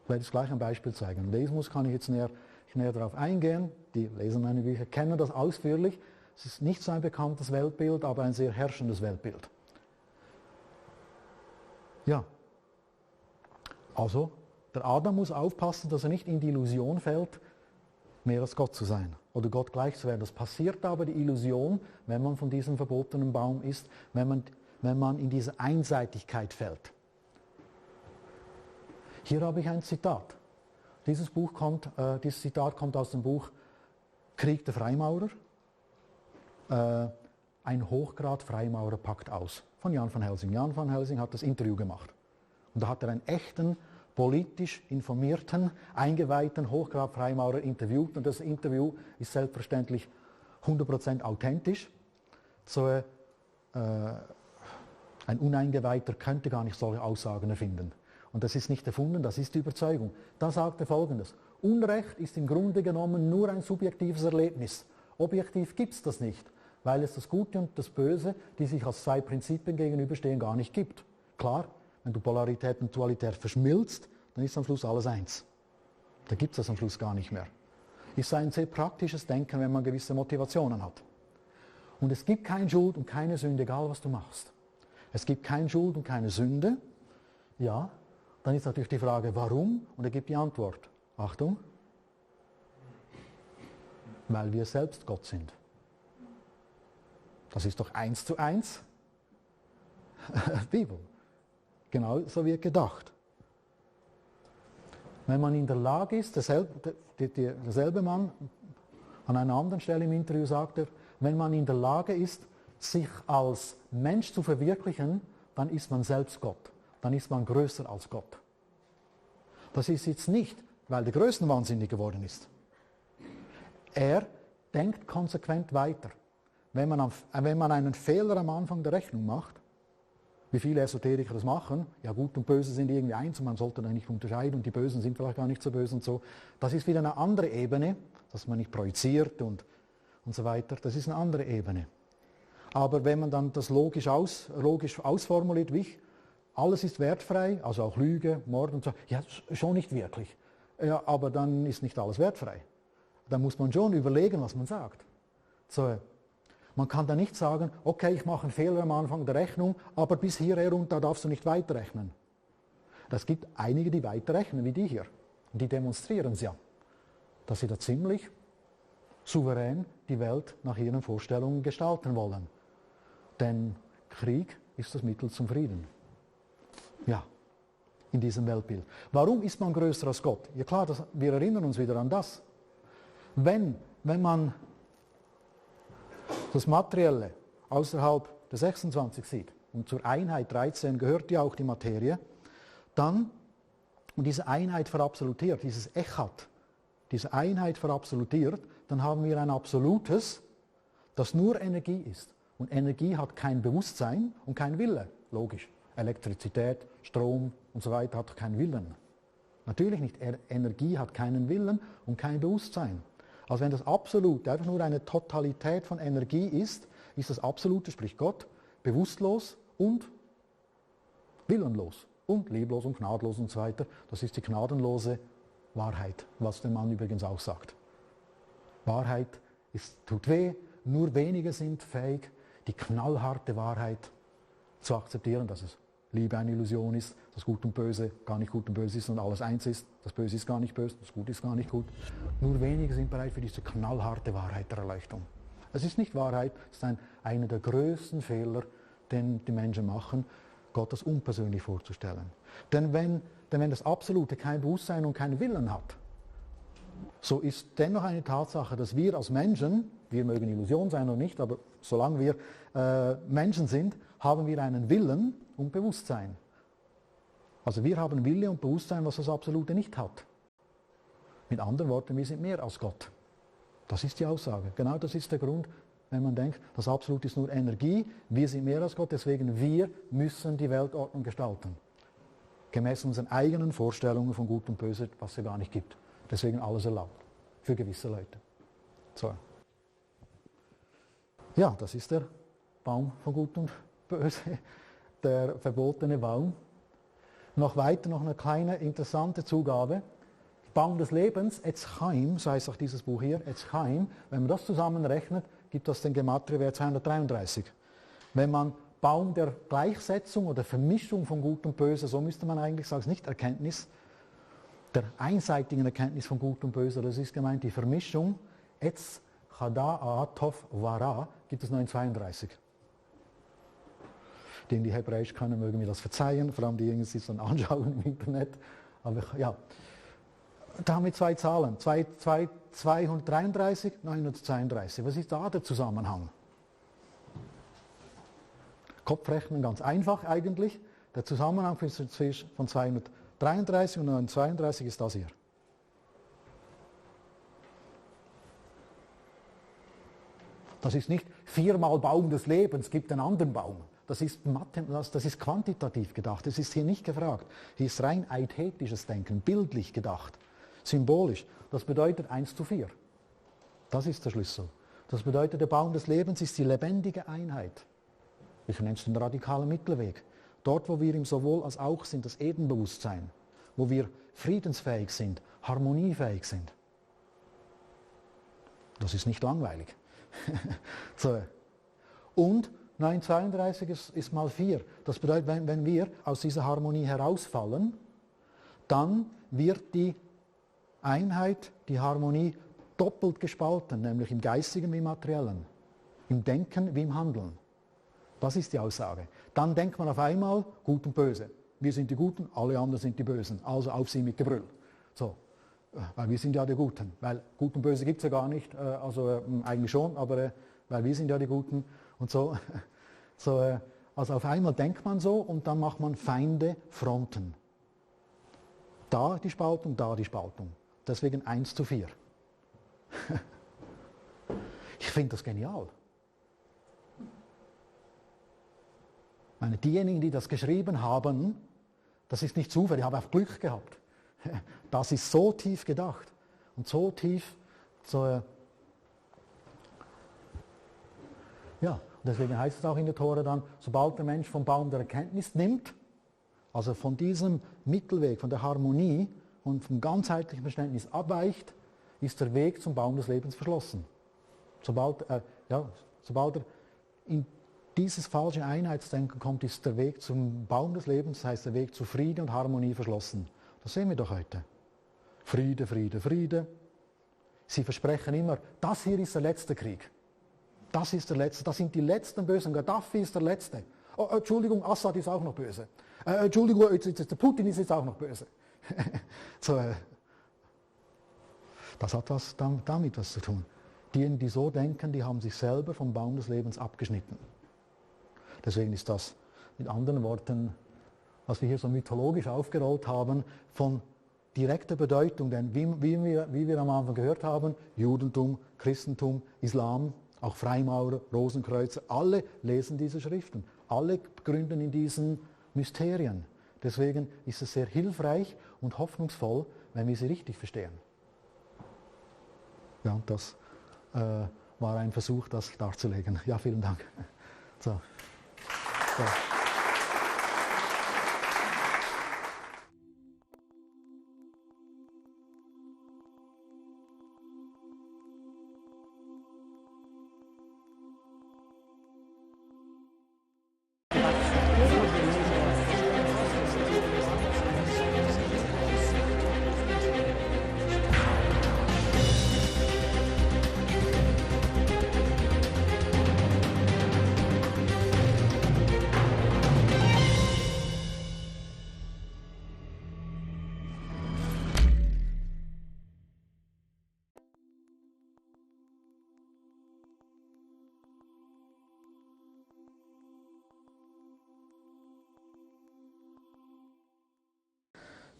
Ich werde jetzt gleich ein Beispiel zeigen. Deismus kann ich jetzt näher darauf eingehen. Die lesen meine Bücher, kennen das ausführlich. Es ist nicht so ein bekanntes Weltbild, aber ein sehr herrschendes Weltbild. Ja, also der Adam muss aufpassen, dass er nicht in die Illusion fällt, mehr als Gott zu sein oder Gott gleich zu werden. Das passiert aber, die Illusion, wenn man von diesem verbotenen Baum isst, wenn man in diese Einseitigkeit fällt. Hier habe ich ein Zitat. Dieses Zitat kommt aus dem Buch Krieg der Freimaurer. Ein Hochgrad-Freimaurer packt aus, von Jan van Helsing. Jan van Helsing hat das Interview gemacht. Und da hat er einen echten, politisch informierten, eingeweihten Hochgrad-Freimaurer interviewt. Und das Interview ist selbstverständlich 100% authentisch. Ein Uneingeweihter könnte gar nicht solche Aussagen erfinden. Und das ist nicht erfunden, das ist die Überzeugung. Da sagt er Folgendes: Unrecht ist im Grunde genommen nur ein subjektives Erlebnis. Objektiv gibt es das nicht, weil es das Gute und das Böse, die sich als zwei Prinzipien gegenüberstehen, gar nicht gibt. Klar, wenn du Polarität und Dualität verschmilzt, dann ist am Schluss alles eins. Da gibt es das am Schluss gar nicht mehr. Ist ein sehr praktisches Denken, wenn man gewisse Motivationen hat. Und es gibt keine Schuld und keine Sünde, egal was du machst. Es gibt keine Schuld und keine Sünde. Ja, dann ist natürlich die Frage, warum? Und er gibt die Antwort. Achtung. Weil wir selbst Gott sind. Das ist doch 1:1 Bibel. Genau so wird gedacht. Wenn man in der Lage ist, derselbe Mann, an einer anderen Stelle im Interview sagt er, wenn man in der Lage ist, sich als Mensch zu verwirklichen, dann ist man selbst Gott. Dann ist man größer als Gott. Das ist jetzt nicht, weil der Größenwahnsinnig geworden ist. Er denkt konsequent weiter. Wenn man einen Fehler am Anfang der Rechnung macht, wie viele Esoteriker das machen, ja Gut und Böse sind irgendwie eins und man sollte da nicht unterscheiden und die Bösen sind vielleicht gar nicht so böse und so. Das ist wieder eine andere Ebene, dass man nicht projiziert und so weiter. Das ist eine andere Ebene. Aber wenn man dann das logisch ausformuliert, wie ich, alles ist wertfrei, also auch Lüge, Mord und so, ja, schon nicht wirklich. Ja, aber dann ist nicht alles wertfrei. Da muss man schon überlegen, was man sagt. So, man kann da nicht sagen, okay, ich mache einen Fehler am Anfang der Rechnung, aber bis hierher und da darfst du nicht weiterrechnen. Es gibt einige, die weiterrechnen, wie die hier. Und die demonstrieren es ja, dass sie da ziemlich souverän die Welt nach ihren Vorstellungen gestalten wollen. Denn Krieg ist das Mittel zum Frieden. Ja, in diesem Weltbild. Warum ist man größer als Gott? Ja klar, wir erinnern uns wieder an das. Wenn man das Materielle außerhalb der 26 sieht, und zur Einheit 13 gehört ja auch die Materie, dann, und diese Einheit verabsolutiert, dieses Echad, diese Einheit verabsolutiert, dann haben wir ein Absolutes, das nur Energie ist. Und Energie hat kein Bewusstsein und kein Wille, logisch. Elektrizität, Strom und so weiter hat keinen Willen. Natürlich nicht. Energie hat keinen Willen und kein Bewusstsein. Also wenn das Absolute einfach nur eine Totalität von Energie ist das Absolute, sprich Gott, bewusstlos und willenlos und lieblos und gnadlos und so weiter. Das ist die gnadenlose Wahrheit, was der Mann übrigens auch sagt. Wahrheit tut weh, nur wenige sind fähig, die knallharte Wahrheit zu akzeptieren, dass es Liebe eine Illusion ist, dass Gut und Böse gar nicht gut und böse ist und alles eins ist, das Böse ist gar nicht böse, das Gut ist gar nicht gut. Nur wenige sind bereit für diese knallharte Wahrheit der Erleuchtung. Es ist nicht Wahrheit, es ist einer der größten Fehler, den die Menschen machen, Gott als unpersönlich vorzustellen. Denn wenn das Absolute kein Bewusstsein und keinen Willen hat, so ist dennoch eine Tatsache, dass wir als Menschen, wir mögen Illusion sein oder nicht, aber solange wir Menschen sind, haben wir einen Willen und Bewusstsein. Also wir haben Wille und Bewusstsein, was das Absolute nicht hat. Mit anderen Worten, wir sind mehr als Gott. Das ist die Aussage. Genau das ist der Grund, wenn man denkt, das Absolute ist nur Energie, wir sind mehr als Gott, deswegen wir müssen die Weltordnung gestalten. Gemäß unseren eigenen Vorstellungen von Gut und Böse, was es gar nicht gibt. Deswegen alles erlaubt. Für gewisse Leute. So. Ja, das ist der Baum von Gut und Böse, der verbotene Baum. Noch weiter, noch eine kleine interessante Zugabe. Baum des Lebens, Etz Chaim, so heißt auch dieses Buch hier, Etz Chaim, wenn man das zusammenrechnet, gibt das den Gematria-Wert 233. Wenn man Baum der Gleichsetzung oder Vermischung von Gut und Böse, so müsste man eigentlich sagen, nicht Erkenntnis, der einseitigen Erkenntnis von Gut und Böse, das ist gemeint die Vermischung, Etz Chada'a Tov Vara, gibt es nur in 32. Die Hebräisch können, mögen mir das verzeihen, vor allem die irgendwie sich dann anschauen im Internet. Aber ja, da haben wir zwei Zahlen, 233, 932. Was ist da der Zusammenhang? Kopfrechnen ganz einfach eigentlich. Der Zusammenhang von 233 und 932 ist das hier. Das ist nicht 4-mal Baum des Lebens, gibt einen anderen Baum. Das ist quantitativ gedacht, das ist hier nicht gefragt. Hier ist rein eithetisches Denken, bildlich gedacht, symbolisch. Das bedeutet 1:4. Das ist der Schlüssel. Das bedeutet, der Baum des Lebens ist die lebendige Einheit. Ich nenne es den radikalen Mittelweg. Dort, wo wir im Sowohl als auch sind, das Edenbewusstsein, wo wir friedensfähig sind, harmoniefähig sind. Das ist nicht langweilig. So. Und 932 ist mal 4. Das bedeutet, wenn wir aus dieser Harmonie herausfallen, dann wird die Einheit, die Harmonie doppelt gespalten, nämlich im Geistigen wie im Materiellen, im Denken wie im Handeln. Das ist die Aussage. Dann denkt man auf einmal, Gut und Böse. Wir sind die Guten, alle anderen sind die Bösen. Also auf sie mit Gebrüll. So. Weil wir sind ja die Guten. Weil Gut und Böse gibt es ja gar nicht. Also eigentlich schon, aber weil wir sind ja die Guten. Und so. Also auf einmal denkt man so und dann macht man Feinde, Fronten. Da die Spaltung, da die Spaltung. Deswegen 1:4. Ich finde das genial. Diejenigen, die das geschrieben haben, das ist nicht Zufall, die haben auch Glück gehabt. Das ist so tief gedacht und so tief, ja, deswegen heißt es auch in der Tora dann, sobald der Mensch vom Baum der Erkenntnis nimmt, also von diesem Mittelweg, von der Harmonie und vom ganzheitlichen Verständnis abweicht, ist der Weg zum Baum des Lebens verschlossen. Sobald er in dieses falsche Einheitsdenken kommt, ist der Weg zum Baum des Lebens, das heißt der Weg zu Friede und Harmonie verschlossen. Das sehen wir doch heute. Friede, Friede, Friede. Sie versprechen immer, das hier ist der letzte Krieg. Das ist der letzte, das sind die letzten Bösen. Gaddafi ist der letzte. Oh, Entschuldigung, Assad ist auch noch böse. Entschuldigung, der Putin ist jetzt auch noch böse. So, das hat damit was zu tun. Diejenigen, die so denken, die haben sich selber vom Baum des Lebens abgeschnitten. Deswegen ist das mit anderen Worten, was wir hier so mythologisch aufgerollt haben, von direkter Bedeutung. Denn wie wir am Anfang gehört haben, Judentum, Christentum, Islam, auch Freimaurer, Rosenkreuzer, alle lesen diese Schriften. Alle gründen in diesen Mysterien. Deswegen ist es sehr hilfreich und hoffnungsvoll, wenn wir sie richtig verstehen. Ja, und das war ein Versuch, das darzulegen. Ja, vielen Dank. So.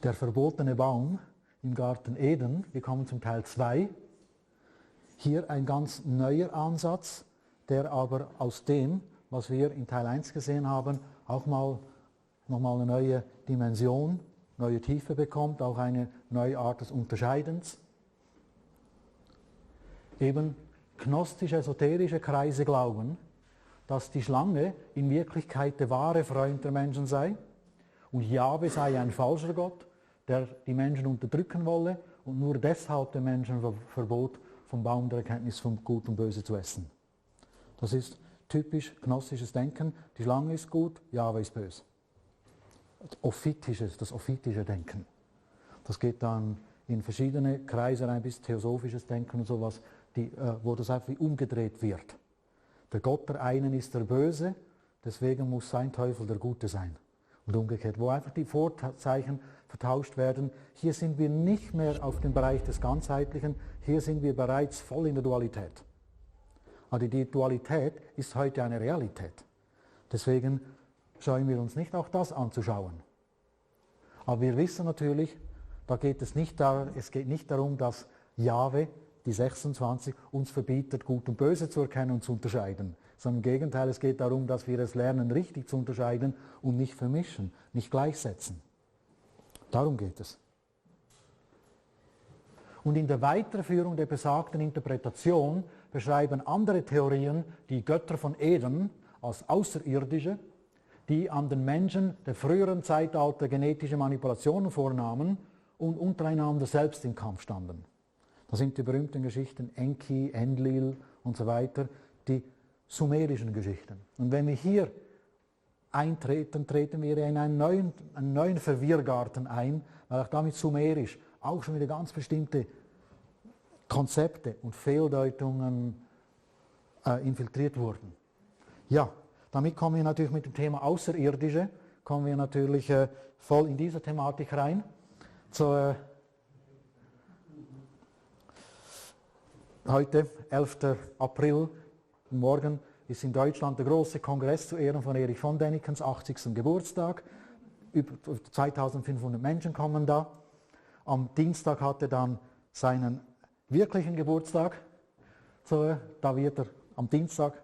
Der verbotene Baum im Garten Eden, wir kommen zum Teil 2. Hier ein ganz neuer Ansatz, der aber aus dem, was wir in Teil 1 gesehen haben, auch nochmal eine neue Dimension, neue Tiefe bekommt, auch eine neue Art des Unterscheidens. Eben gnostisch-esoterische Kreise glauben, dass die Schlange in Wirklichkeit der wahre Freund der Menschen sei und Jahwe sei ein falscher Gott, der die Menschen unterdrücken wolle und nur deshalb den Menschen verbot, vom Baum der Erkenntnis von Gut und Böse zu essen. Das ist typisch gnostisches Denken. Die Schlange ist gut, Jahwe ist böse. Das ophitische Denken. Das geht dann in verschiedene Kreise rein, bis theosophisches Denken und sowas, wo das einfach wie umgedreht wird. Der Gott der einen ist der Böse, deswegen muss sein Teufel der Gute sein. Und umgekehrt, wo einfach die Vorzeichen vertauscht werden. Hier sind wir nicht mehr auf dem Bereich des Ganzheitlichen, hier sind wir bereits voll in der Dualität. Aber die Dualität ist heute eine Realität. Deswegen scheuen wir uns nicht auch das anzuschauen. Aber wir wissen natürlich, es geht nicht darum, dass Jahwe, die 26, uns verbietet, Gut und Böse zu erkennen und zu unterscheiden. Sondern im Gegenteil, es geht darum, dass wir es lernen, richtig zu unterscheiden und nicht vermischen, nicht gleichsetzen. Darum geht es. Und in der Weiterführung der besagten Interpretation beschreiben andere Theorien die Götter von Eden als Außerirdische, die an den Menschen der früheren Zeitalter genetische Manipulationen vornahmen und untereinander selbst im Kampf standen. Das sind die berühmten Geschichten Enki, Enlil und so weiter, die sumerischen Geschichten. Und wenn wir hier eintreten, treten wir in einen neuen Verwirrgarten ein, weil auch damit sumerisch auch schon wieder ganz bestimmte Konzepte und Fehldeutungen infiltriert wurden. Ja, damit kommen wir natürlich mit dem Thema Außerirdische, kommen wir natürlich voll in diese Thematik rein. Heute, 11. April, morgen, ist in Deutschland der große Kongress zu Ehren von Erich von Dänikens 80. Geburtstag. Über 2500 Menschen kommen da. Am Dienstag hat er dann seinen wirklichen Geburtstag. Da wird er am Dienstag,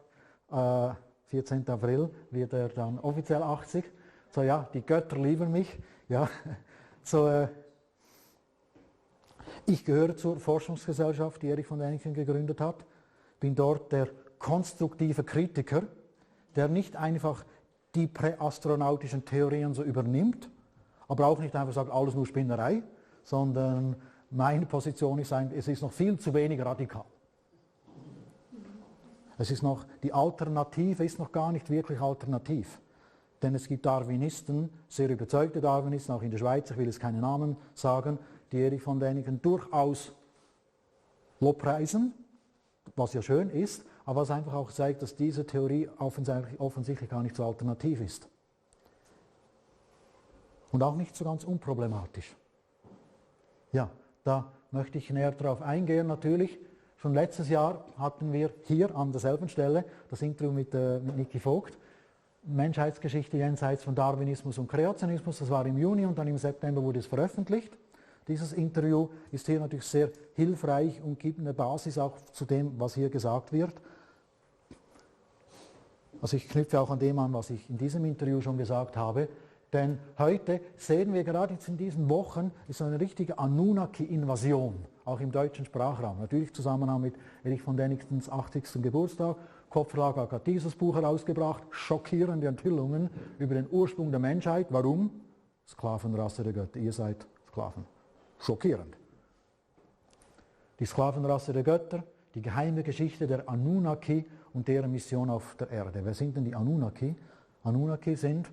14. April, wird er dann offiziell 80. Die Götter lieben mich. Ja. Ich gehöre zur Forschungsgesellschaft, die Erich von Däniken gegründet hat. Bin dort der konstruktive Kritiker, der nicht einfach die präastronautischen Theorien so übernimmt, aber auch nicht einfach sagt, alles nur Spinnerei, sondern meine Position ist, es ist noch viel zu wenig radikal. Die Alternative ist noch gar nicht wirklich alternativ. Denn es gibt Darwinisten, sehr überzeugte Darwinisten, auch in der Schweiz, ich will jetzt keine Namen sagen, die Erich von Däniken durchaus lobpreisen, was ja schön ist, aber was einfach auch zeigt, dass diese Theorie offensichtlich gar nicht so alternativ ist. Und auch nicht so ganz unproblematisch. Ja, da möchte ich näher darauf eingehen natürlich. Schon letztes Jahr hatten wir hier an derselben Stelle das Interview mit Niki Vogt, Menschheitsgeschichte jenseits von Darwinismus und Kreationismus, das war im Juni und dann im September wurde es veröffentlicht. Dieses Interview ist hier natürlich sehr hilfreich und gibt eine Basis auch zu dem, was hier gesagt wird. Also ich knüpfe auch an dem an, was ich in diesem Interview schon gesagt habe, denn heute sehen wir gerade jetzt in diesen Wochen ist eine richtige Anunnaki-Invasion, auch im deutschen Sprachraum. Natürlich im Zusammenhang mit Erich von Däniksens 80. Geburtstag. Kopfverlag hat dieses Buch herausgebracht, schockierende Enthüllungen über den Ursprung der Menschheit. Warum? Sklavenrasse der Götter, ihr seid Sklaven. Schockierend. Die Sklavenrasse der Götter, die geheime Geschichte der Anunnaki und deren Mission auf der Erde. Wer sind denn die Anunnaki? Anunnaki sind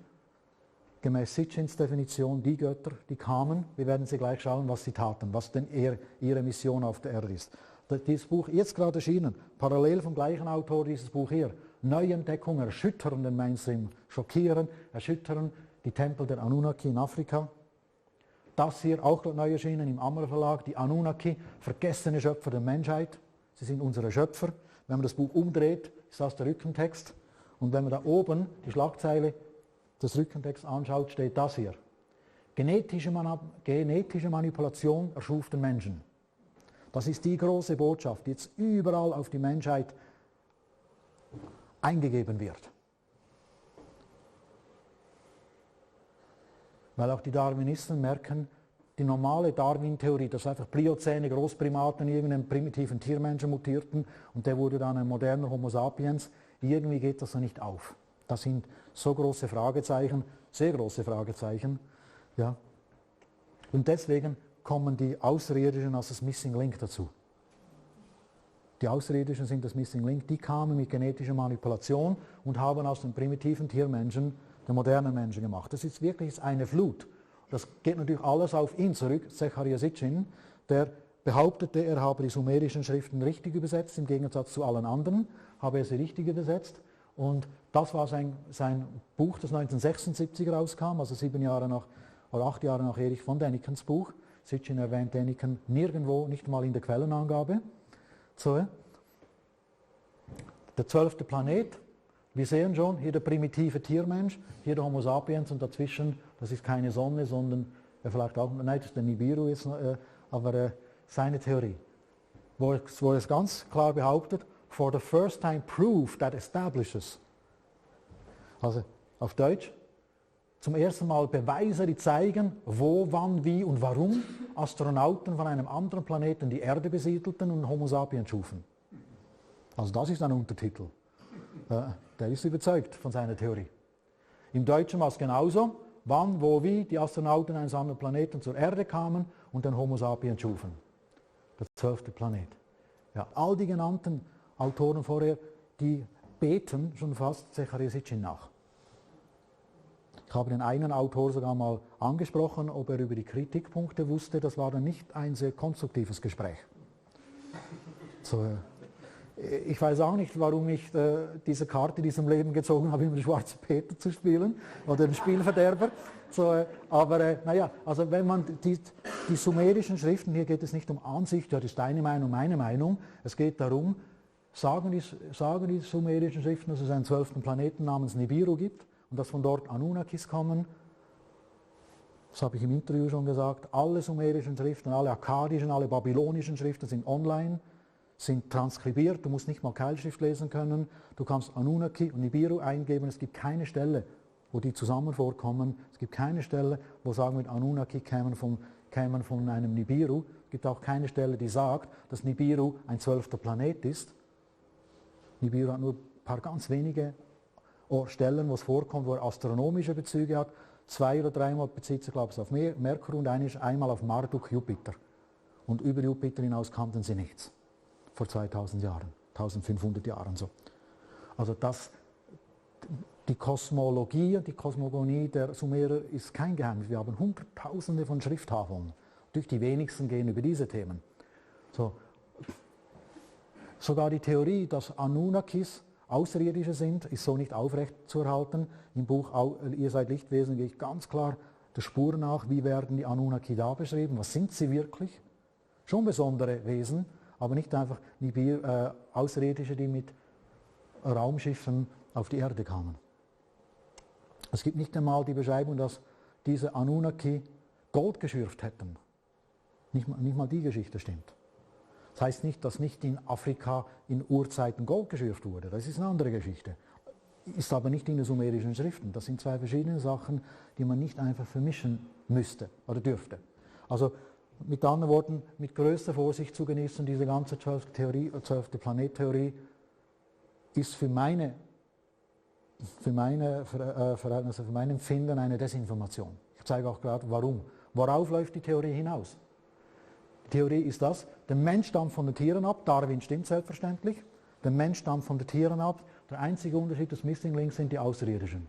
gemäß Sitchins Definition die Götter, die kamen. Wir werden sie gleich schauen, was sie taten, was denn ihre Mission auf der Erde ist. Dieses Buch, jetzt gerade erschienen, parallel vom gleichen Autor, dieses Buch hier, Neuentdeckung, erschüttern den Mainstream, schockieren, erschüttern die Tempel der Anunnaki in Afrika. Das hier, auch neu erschienen im Ammer Verlag, die Anunnaki, vergessene Schöpfer der Menschheit. Sie sind unsere Schöpfer. Wenn man das Buch umdreht, ist das der Rückentext. Und wenn man da oben die Schlagzeile des Rückentexts anschaut, steht das hier. Genetische Manipulation erschuf den Menschen. Das ist die große Botschaft, die jetzt überall auf die Menschheit eingegeben wird. Weil auch die Darwinisten merken, die normale Darwin-Theorie, dass einfach Pliozäne, Großprimaten, irgendeinen primitiven Tiermenschen mutierten und der wurde dann ein moderner Homo sapiens, irgendwie geht das so nicht auf. Das sind so große Fragezeichen, sehr große Fragezeichen. Ja. Und deswegen kommen die Außerirdischen als das Missing Link dazu. Die Außerirdischen sind das Missing Link, die kamen mit genetischer Manipulation und haben aus den primitiven Tiermenschen den modernen Menschen gemacht. Das ist wirklich eine Flut. Das geht natürlich alles auf ihn zurück, Zecharia Sitchin, der behauptete, er habe die sumerischen Schriften richtig übersetzt, im Gegensatz zu allen anderen, habe er sie richtig übersetzt. Und das war sein Buch, das 1976 rauskam, also 7 Jahre nach, oder 8 Jahre nach Erich von Dänikens Buch. Sitchin erwähnt Däniken nirgendwo, nicht mal in der Quellenangabe. So. Der 12. Planet, wir sehen schon, hier der primitive Tiermensch, hier der Homo sapiens und dazwischen, das ist keine Sonne, sondern vielleicht auch, nein, das ist der Nibiru, jetzt, aber seine Theorie, wo er es ganz klar behauptet, for the first time proof that establishes. Also auf Deutsch, zum ersten Mal Beweise, die zeigen, wo, wann, wie und warum Astronauten von einem anderen Planeten die Erde besiedelten und Homo sapiens schufen. Also das ist ein Untertitel. Der ist überzeugt von seiner Theorie. Im Deutschen war es genauso, wann, wo, wie die Astronauten eines anderen Planeten zur Erde kamen und den Homo sapiens schufen. Der 12. Planet. Ja, all die genannten Autoren vorher, die beten schon fast Zecharia Sitchin nach. Ich habe den einen Autor sogar mal angesprochen, ob er über die Kritikpunkte wusste. Das war dann nicht ein sehr konstruktives Gespräch. So, ich weiß auch nicht, warum ich diese Karte in diesem Leben gezogen habe, um den Schwarzen Peter zu spielen oder den Spielverderber. So, aber naja, also wenn man die sumerischen Schriften, hier geht es nicht um Ansicht, ja, das ist deine Meinung, meine Meinung. Es geht darum, sagen die sumerischen Schriften, dass es einen 12. Planeten namens Nibiru gibt und dass von dort Anunnakis kommen. Das habe ich im Interview schon gesagt. Alle sumerischen Schriften, alle akkadischen, alle babylonischen Schriften sind online, sind transkribiert. Du musst nicht mal Keilschrift lesen können. Du kannst Anunnaki und Nibiru eingeben. Es gibt keine Stelle, wo die zusammen vorkommen. Es gibt keine Stelle, wo sagen wir, Anunnaki kämen von einem Nibiru. Es gibt auch keine Stelle, die sagt, dass Nibiru ein 12. Planet ist. Nibiru hat nur ein paar ganz wenige Stellen, wo es vorkommt, wo er astronomische Bezüge hat. 2 oder 3 Mal bezieht sich, glaube ich, auf Merkur und einmal auf Marduk, Jupiter. Und über Jupiter hinaus kannten sie nichts. Vor 2000 Jahren, 1500 Jahren so. Also die Kosmologie und die Kosmogonie der Sumerer ist kein Geheimnis. Wir haben Hunderttausende von Schrifthaveln. Natürlich die wenigsten gehen über diese Themen. So. Sogar die Theorie, dass Anunnakis Außerirdische sind, ist so nicht aufrechtzuerhalten. Im Buch Ihr seid Lichtwesen gehe ich ganz klar der Spur nach, wie werden die Anunnaki da beschrieben, was sind sie wirklich? Schon besondere Wesen, aber nicht einfach Außerirdische, die mit Raumschiffen auf die Erde kamen. Es gibt nicht einmal die Beschreibung, dass diese Anunnaki Gold geschürft hätten. Nicht mal die Geschichte stimmt. Das heißt nicht, dass nicht in Afrika in Urzeiten Gold geschürft wurde. Das ist eine andere Geschichte. Ist aber nicht in den sumerischen Schriften. Das sind zwei verschiedene Sachen, die man nicht einfach vermischen müsste oder dürfte. Also mit anderen Worten, mit größter Vorsicht zu genießen, diese ganze 12. Planettheorie ist für mein Empfinden eine Desinformation. Ich zeige auch gerade, warum. Worauf läuft die Theorie hinaus? Die Theorie ist das, der Mensch stammt von den Tieren ab, Darwin stimmt selbstverständlich, der Mensch stammt von den Tieren ab, der einzige Unterschied des Missing Links sind die Außerirdischen.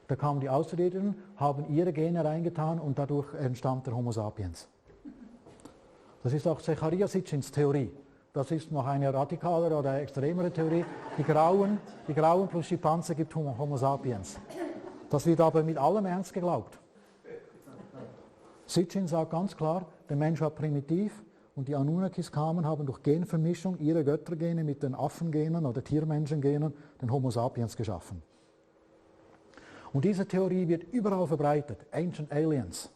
Da kamen die Außerirdischen, haben ihre Gene reingetan und dadurch entstammt der Homo sapiens. Das ist auch Zecharia Sitchins Theorie. Das ist noch eine radikalere oder extremere Theorie. Die Grauen plus Schimpanse gibt Homo sapiens. Das wird aber mit allem Ernst geglaubt. Sitchin sagt ganz klar, der Mensch war primitiv und die Anunnakis kamen, haben durch Genvermischung ihre Göttergene mit den Affengenen oder Tiermenschengenen den Homo sapiens geschaffen. Und diese Theorie wird überall verbreitet. Ancient Aliens.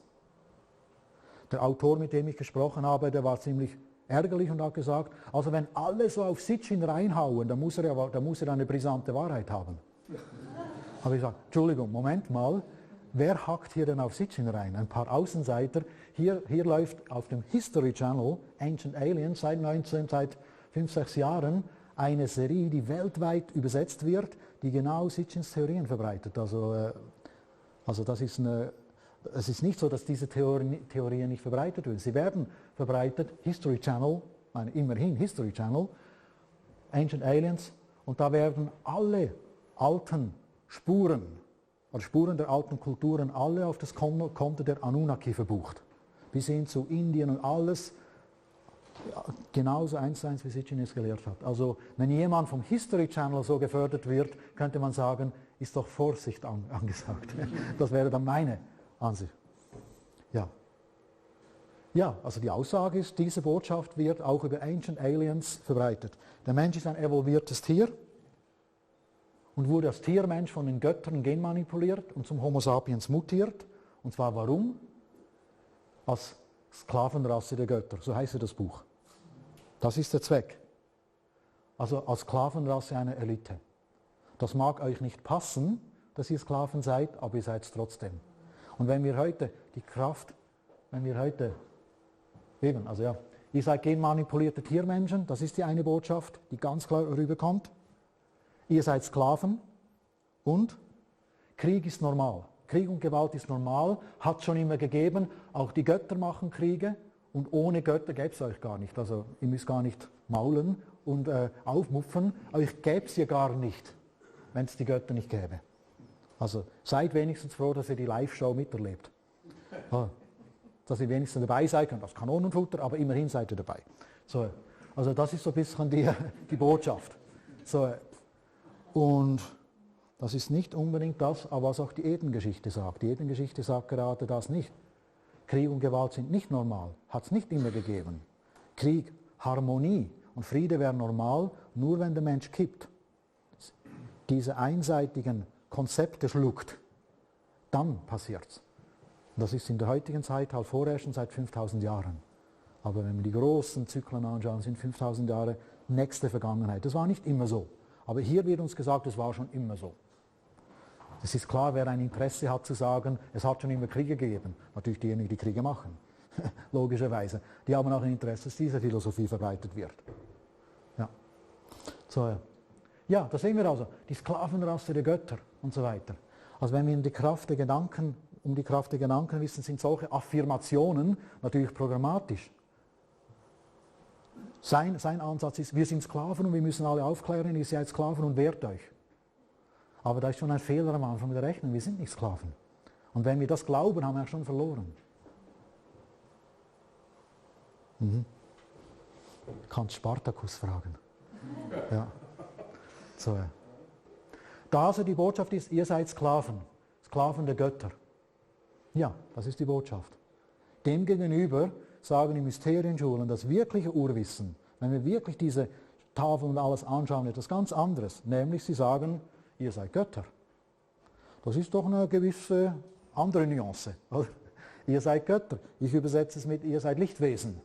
Der Autor, mit dem ich gesprochen habe, der war ziemlich ärgerlich und hat gesagt, also wenn alle so auf Sitchin reinhauen, dann muss er eine brisante Wahrheit haben. Habe ich gesagt, Entschuldigung, Moment mal, wer hackt hier denn auf Sitchin rein? Ein paar Außenseiter. Hier läuft auf dem History Channel Ancient Aliens seit 5, 6 Jahren eine Serie, die weltweit übersetzt wird, die genau Sitchins Theorien verbreitet. Also das ist es ist nicht so, dass diese Theorien nicht verbreitet werden. Sie werden verbreitet, History Channel, immerhin History Channel, Ancient Aliens, und da werden alle alten Spuren oder Spuren der alten Kulturen alle auf das Konto der Anunnaki verbucht. Bis hin zu Indien und alles, ja, genauso 1:1, wie Sitchin es gelehrt hat. Also wenn jemand vom History Channel so gefördert wird, könnte man sagen, ist doch Vorsicht angesagt. Das wäre dann meine Ansicht. Ja, also die Aussage ist, diese Botschaft wird auch über Ancient Aliens verbreitet. Der Mensch ist ein evolviertes Tier und wurde als Tiermensch von den Göttern genmanipuliert und zum Homo sapiens mutiert. Und zwar warum? Als Sklavenrasse der Götter, so heißt das Buch. Das ist der Zweck. Also als Sklavenrasse einer Elite. Das mag euch nicht passen, dass ihr Sklaven seid, aber ihr seid es trotzdem. Und wenn wir heute ihr seid genmanipulierte Tiermenschen, das ist die eine Botschaft, die ganz klar rüberkommt. Ihr seid Sklaven und Krieg ist normal. Krieg und Gewalt ist normal, hat es schon immer gegeben. Auch die Götter machen Kriege und ohne Götter gäbe es euch gar nicht. Also ihr müsst gar nicht maulen und aufmupfen, euch gäbe es ja gar nicht, wenn es die Götter nicht gäbe. Also seid wenigstens froh, dass ihr die Live-Show miterlebt. Dass ihr wenigstens dabei seid, das Kanonenfutter, aber immerhin seid ihr dabei. So, also das ist so ein bisschen die Botschaft. So, und das ist nicht unbedingt das, aber was auch die Edengeschichte sagt. Die Edengeschichte sagt gerade das nicht. Krieg und Gewalt sind nicht normal, hat es nicht immer gegeben. Krieg, Harmonie und Friede wären normal, nur wenn der Mensch kippt. Diese einseitigen Konzepte schluckt, dann passiert's. Das ist in der heutigen Zeit halt vorherrschend seit 5000 Jahren. Aber wenn wir die großen Zyklen anschauen, sind 5000 Jahre nächste Vergangenheit. Das war nicht immer so. Aber hier wird uns gesagt, es war schon immer so. Es ist klar, wer ein Interesse hat zu sagen, es hat schon immer Kriege gegeben. Natürlich diejenigen, die Kriege machen, logischerweise. Die haben auch ein Interesse, dass diese Philosophie verbreitet wird. Ja. So, ja, da sehen wir also, die Sklavenrasse der Götter und so weiter. Also wenn wir um die Kraft der Gedanken wissen, sind solche Affirmationen natürlich programmatisch. Sein Ansatz ist, wir sind Sklaven und wir müssen alle aufklären, ihr seid Sklaven und wehrt euch. Aber da ist schon ein Fehler am Anfang der Rechnung, wir sind nicht Sklaven. Und wenn wir das glauben, haben wir auch schon verloren. Du kannst Spartacus fragen. Ja. So. Da also die Botschaft ist, ihr seid Sklaven, Sklaven der Götter. Ja, das ist die Botschaft. Demgegenüber sagen die Mysterienschulen, das wirkliche Urwissen, wenn wir wirklich diese Tafel und alles anschauen, etwas ganz anderes. Nämlich sie sagen, ihr seid Götter. Das ist doch eine gewisse andere Nuance. Oder? Ihr seid Götter. Ich übersetze es mit, ihr seid Lichtwesen.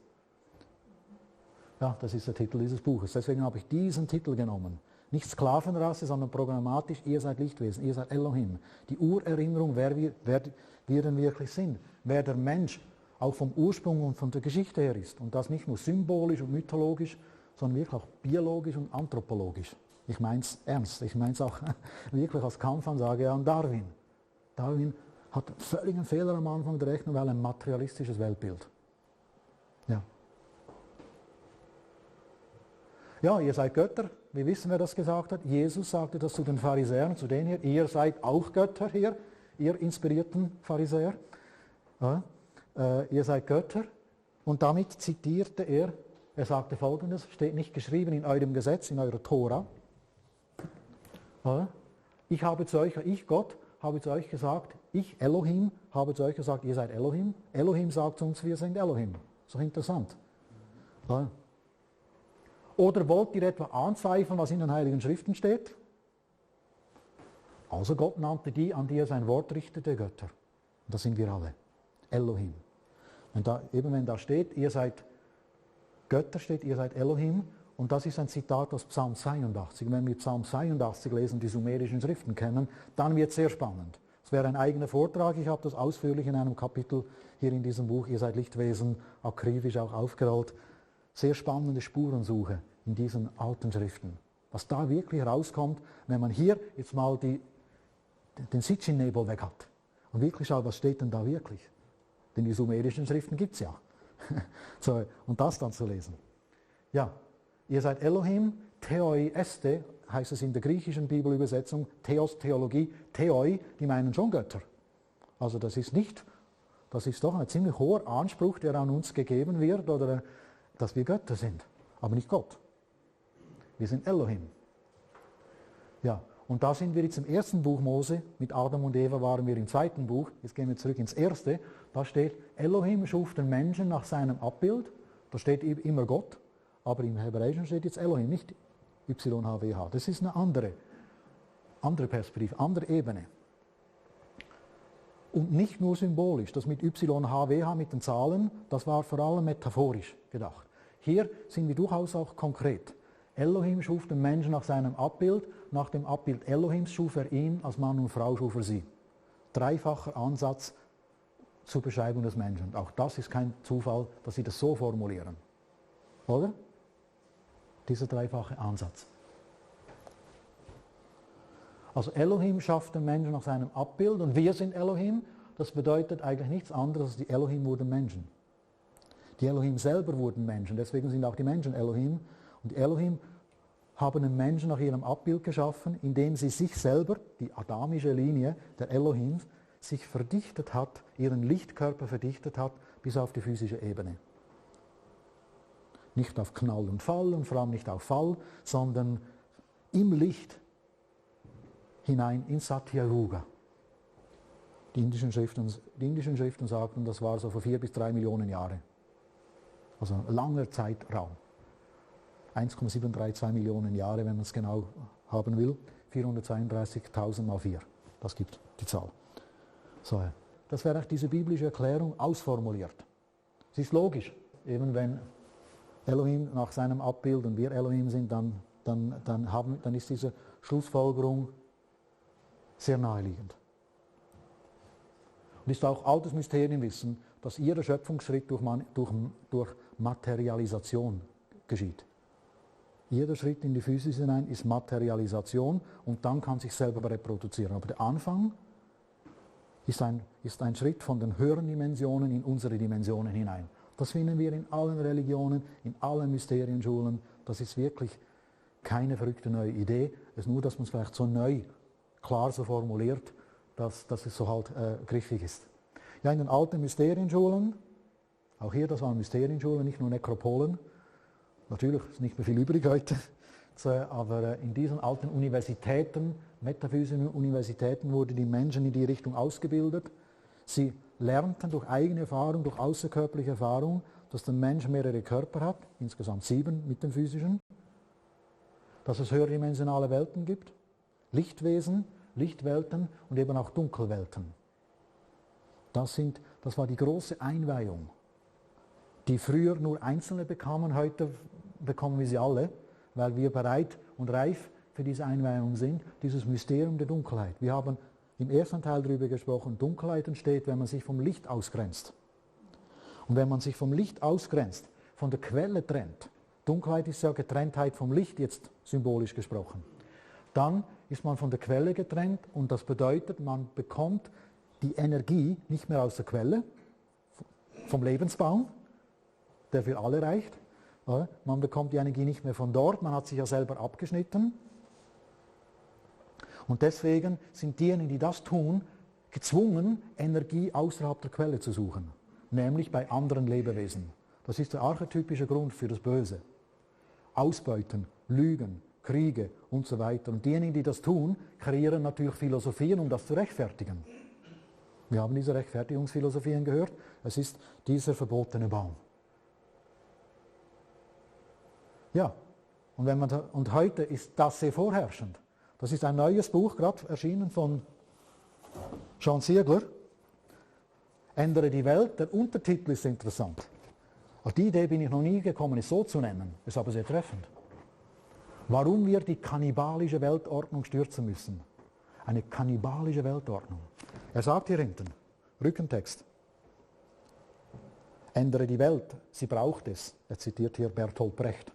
Ja, das ist der Titel dieses Buches. Deswegen habe ich diesen Titel genommen. Nicht Sklavenrasse, sondern programmatisch, ihr seid Lichtwesen, ihr seid Elohim. Die Urerinnerung, wer wir denn wirklich sind. Wer der Mensch auch vom Ursprung und von der Geschichte her ist. Und das nicht nur symbolisch und mythologisch, sondern wirklich auch biologisch und anthropologisch. Ich meine es ernst. Ich meine es auch wirklich als Kampfansage an Darwin. Darwin hat völlig einen Fehler am Anfang der Rechnung, weil ein materialistisches Weltbild. Ja. Ja, ihr seid Götter. Wir wissen, wer das gesagt hat. Jesus sagte das zu den Pharisäern, zu denen hier. Ihr seid auch Götter hier, ihr inspirierten Pharisäer. Ja. Ihr seid Götter. Und damit zitierte er sagte Folgendes, steht nicht geschrieben in eurem Gesetz, in eurer Tora. Ja. Ich, Gott, habe zu euch gesagt, ich, Elohim, habe zu euch gesagt, ihr seid Elohim. Elohim sagt uns, wir sind Elohim. Ist doch interessant. Ja. Oder wollt ihr etwa anzweifeln, was in den Heiligen Schriften steht? Also Gott nannte die, an die er sein Wort richtete, Götter. Und das sind wir alle. Elohim. Und wenn da steht, ihr seid Götter, steht, ihr seid Elohim. Und das ist ein Zitat aus Psalm 82. Wenn wir Psalm 82 lesen, die sumerischen Schriften kennen, dann wird es sehr spannend. Es wäre ein eigener Vortrag. Ich habe das ausführlich in einem Kapitel hier in diesem Buch, ihr seid Lichtwesen, akribisch auch aufgerollt. Sehr spannende Spurensuche in diesen alten Schriften. Was da wirklich herauskommt, wenn man hier jetzt mal den Sitchin-Nebel weg hat und wirklich schaut, was steht denn da wirklich? Denn die sumerischen Schriften gibt es ja. So, und das dann zu lesen. Ja, ihr seid Elohim, Theoi Este, heißt es in der griechischen Bibelübersetzung, Theos, Theologie, Theoi, die meinen schon Götter. Also das ist doch ein ziemlich hoher Anspruch, der an uns gegeben wird, oder dass wir Götter sind, aber nicht Gott. Wir sind Elohim. Ja, und da sind wir jetzt im ersten Buch Mose, mit Adam und Eva waren wir im zweiten Buch, jetzt gehen wir zurück ins erste, da steht, Elohim schuf den Menschen nach seinem Abbild, da steht immer Gott, aber im Hebräischen steht jetzt Elohim, nicht YHWH. Das ist eine andere Perspektive, andere Ebene. Und nicht nur symbolisch, das mit YHWH, mit den Zahlen, das war vor allem metaphorisch gedacht. Hier sind wir durchaus auch konkret. Elohim schuf den Menschen nach seinem Abbild, nach dem Abbild Elohims schuf er ihn, als Mann und Frau schuf er sie. Dreifacher Ansatz zur Beschreibung des Menschen. Auch das ist kein Zufall, dass sie das so formulieren. Oder? Dieser dreifache Ansatz. Also Elohim schafft den Menschen nach seinem Abbild und wir sind Elohim. Das bedeutet eigentlich nichts anderes, als die Elohim wurden Menschen. Die Elohim selber wurden Menschen, deswegen sind auch die Menschen Elohim. Und die Elohim haben den Menschen nach ihrem Abbild geschaffen, indem sie sich selber, die adamische Linie der Elohim, sich verdichtet hat, ihren Lichtkörper verdichtet hat, bis auf die physische Ebene. Nicht auf Knall und Fall und vor allem nicht auf Fall, sondern im Licht hinein in Satya Yuga. Die indischen Schriften sagten, das war so vor 4 bis 3 Millionen Jahre. Also ein langer Zeitraum. 1,732 Millionen Jahre, wenn man es genau haben will. 432.000 mal 4. Das gibt die Zahl. So, das wäre diese biblische Erklärung ausformuliert. Es ist logisch, eben wenn Elohim nach seinem Abbild und wir Elohim sind, dann ist diese Schlussfolgerung sehr naheliegend. Und ist auch altes Mysterienwissen, dass jeder Schöpfungsschritt durch Materialisation geschieht. Jeder Schritt in die Physis hinein ist Materialisation und dann kann sich selber reproduzieren. Aber der Anfang ist ein Schritt von den höheren Dimensionen in unsere Dimensionen hinein. Das finden wir in allen Religionen, in allen Mysterienschulen. Das ist wirklich keine verrückte neue Idee. Es ist nur, dass man es vielleicht so neu, klar so formuliert, dass es so halt griffig ist. Ja, in den alten Mysterienschulen, auch hier, das waren Mysterienschulen, nicht nur Nekropolen. Natürlich ist nicht mehr viel übrig heute. Aber in diesen alten Universitäten, metaphysischen Universitäten, wurden die Menschen in die Richtung ausgebildet. Sie lernten durch eigene Erfahrung, durch außerkörperliche Erfahrung, dass der Mensch mehrere Körper hat, insgesamt 7 mit dem physischen, dass es höherdimensionale Welten gibt, Lichtwesen, Lichtwelten und eben auch Dunkelwelten. Das war die große Einweihung, die früher nur Einzelne bekamen, heute bekommen wir sie alle, weil wir bereit und reif für diese Einweihung sind, dieses Mysterium der Dunkelheit. Wir haben im ersten Teil darüber gesprochen, Dunkelheit entsteht, wenn man sich vom Licht ausgrenzt. Und wenn man sich vom Licht ausgrenzt, von der Quelle trennt, Dunkelheit ist ja Getrenntheit vom Licht, jetzt symbolisch gesprochen, dann ist man von der Quelle getrennt und das bedeutet, man bekommt die Energie nicht mehr aus der Quelle, vom Lebensbaum, der für alle reicht. Man bekommt die Energie nicht mehr von dort, man hat sich ja selber abgeschnitten. Und deswegen sind diejenigen, die das tun, gezwungen, Energie außerhalb der Quelle zu suchen, nämlich bei anderen Lebewesen. Das ist der archetypische Grund für das Böse. Ausbeuten, Lügen, Kriege und so weiter. Und diejenigen, die das tun, kreieren natürlich Philosophien, um das zu rechtfertigen. Wir haben diese Rechtfertigungsphilosophien gehört. Es ist dieser verbotene Baum. Ja, und heute ist das sehr vorherrschend. Das ist ein neues Buch, gerade erschienen von John Ziegler. Ändere die Welt. Der Untertitel ist interessant. Auf die Idee bin ich noch nie gekommen, es so zu nennen. Ist aber sehr treffend. Warum wir die kannibalische Weltordnung stürzen müssen. Eine kannibalische Weltordnung. Er sagt hier hinten, Rückentext, ändere die Welt, sie braucht es. Er zitiert hier Bertolt Brecht.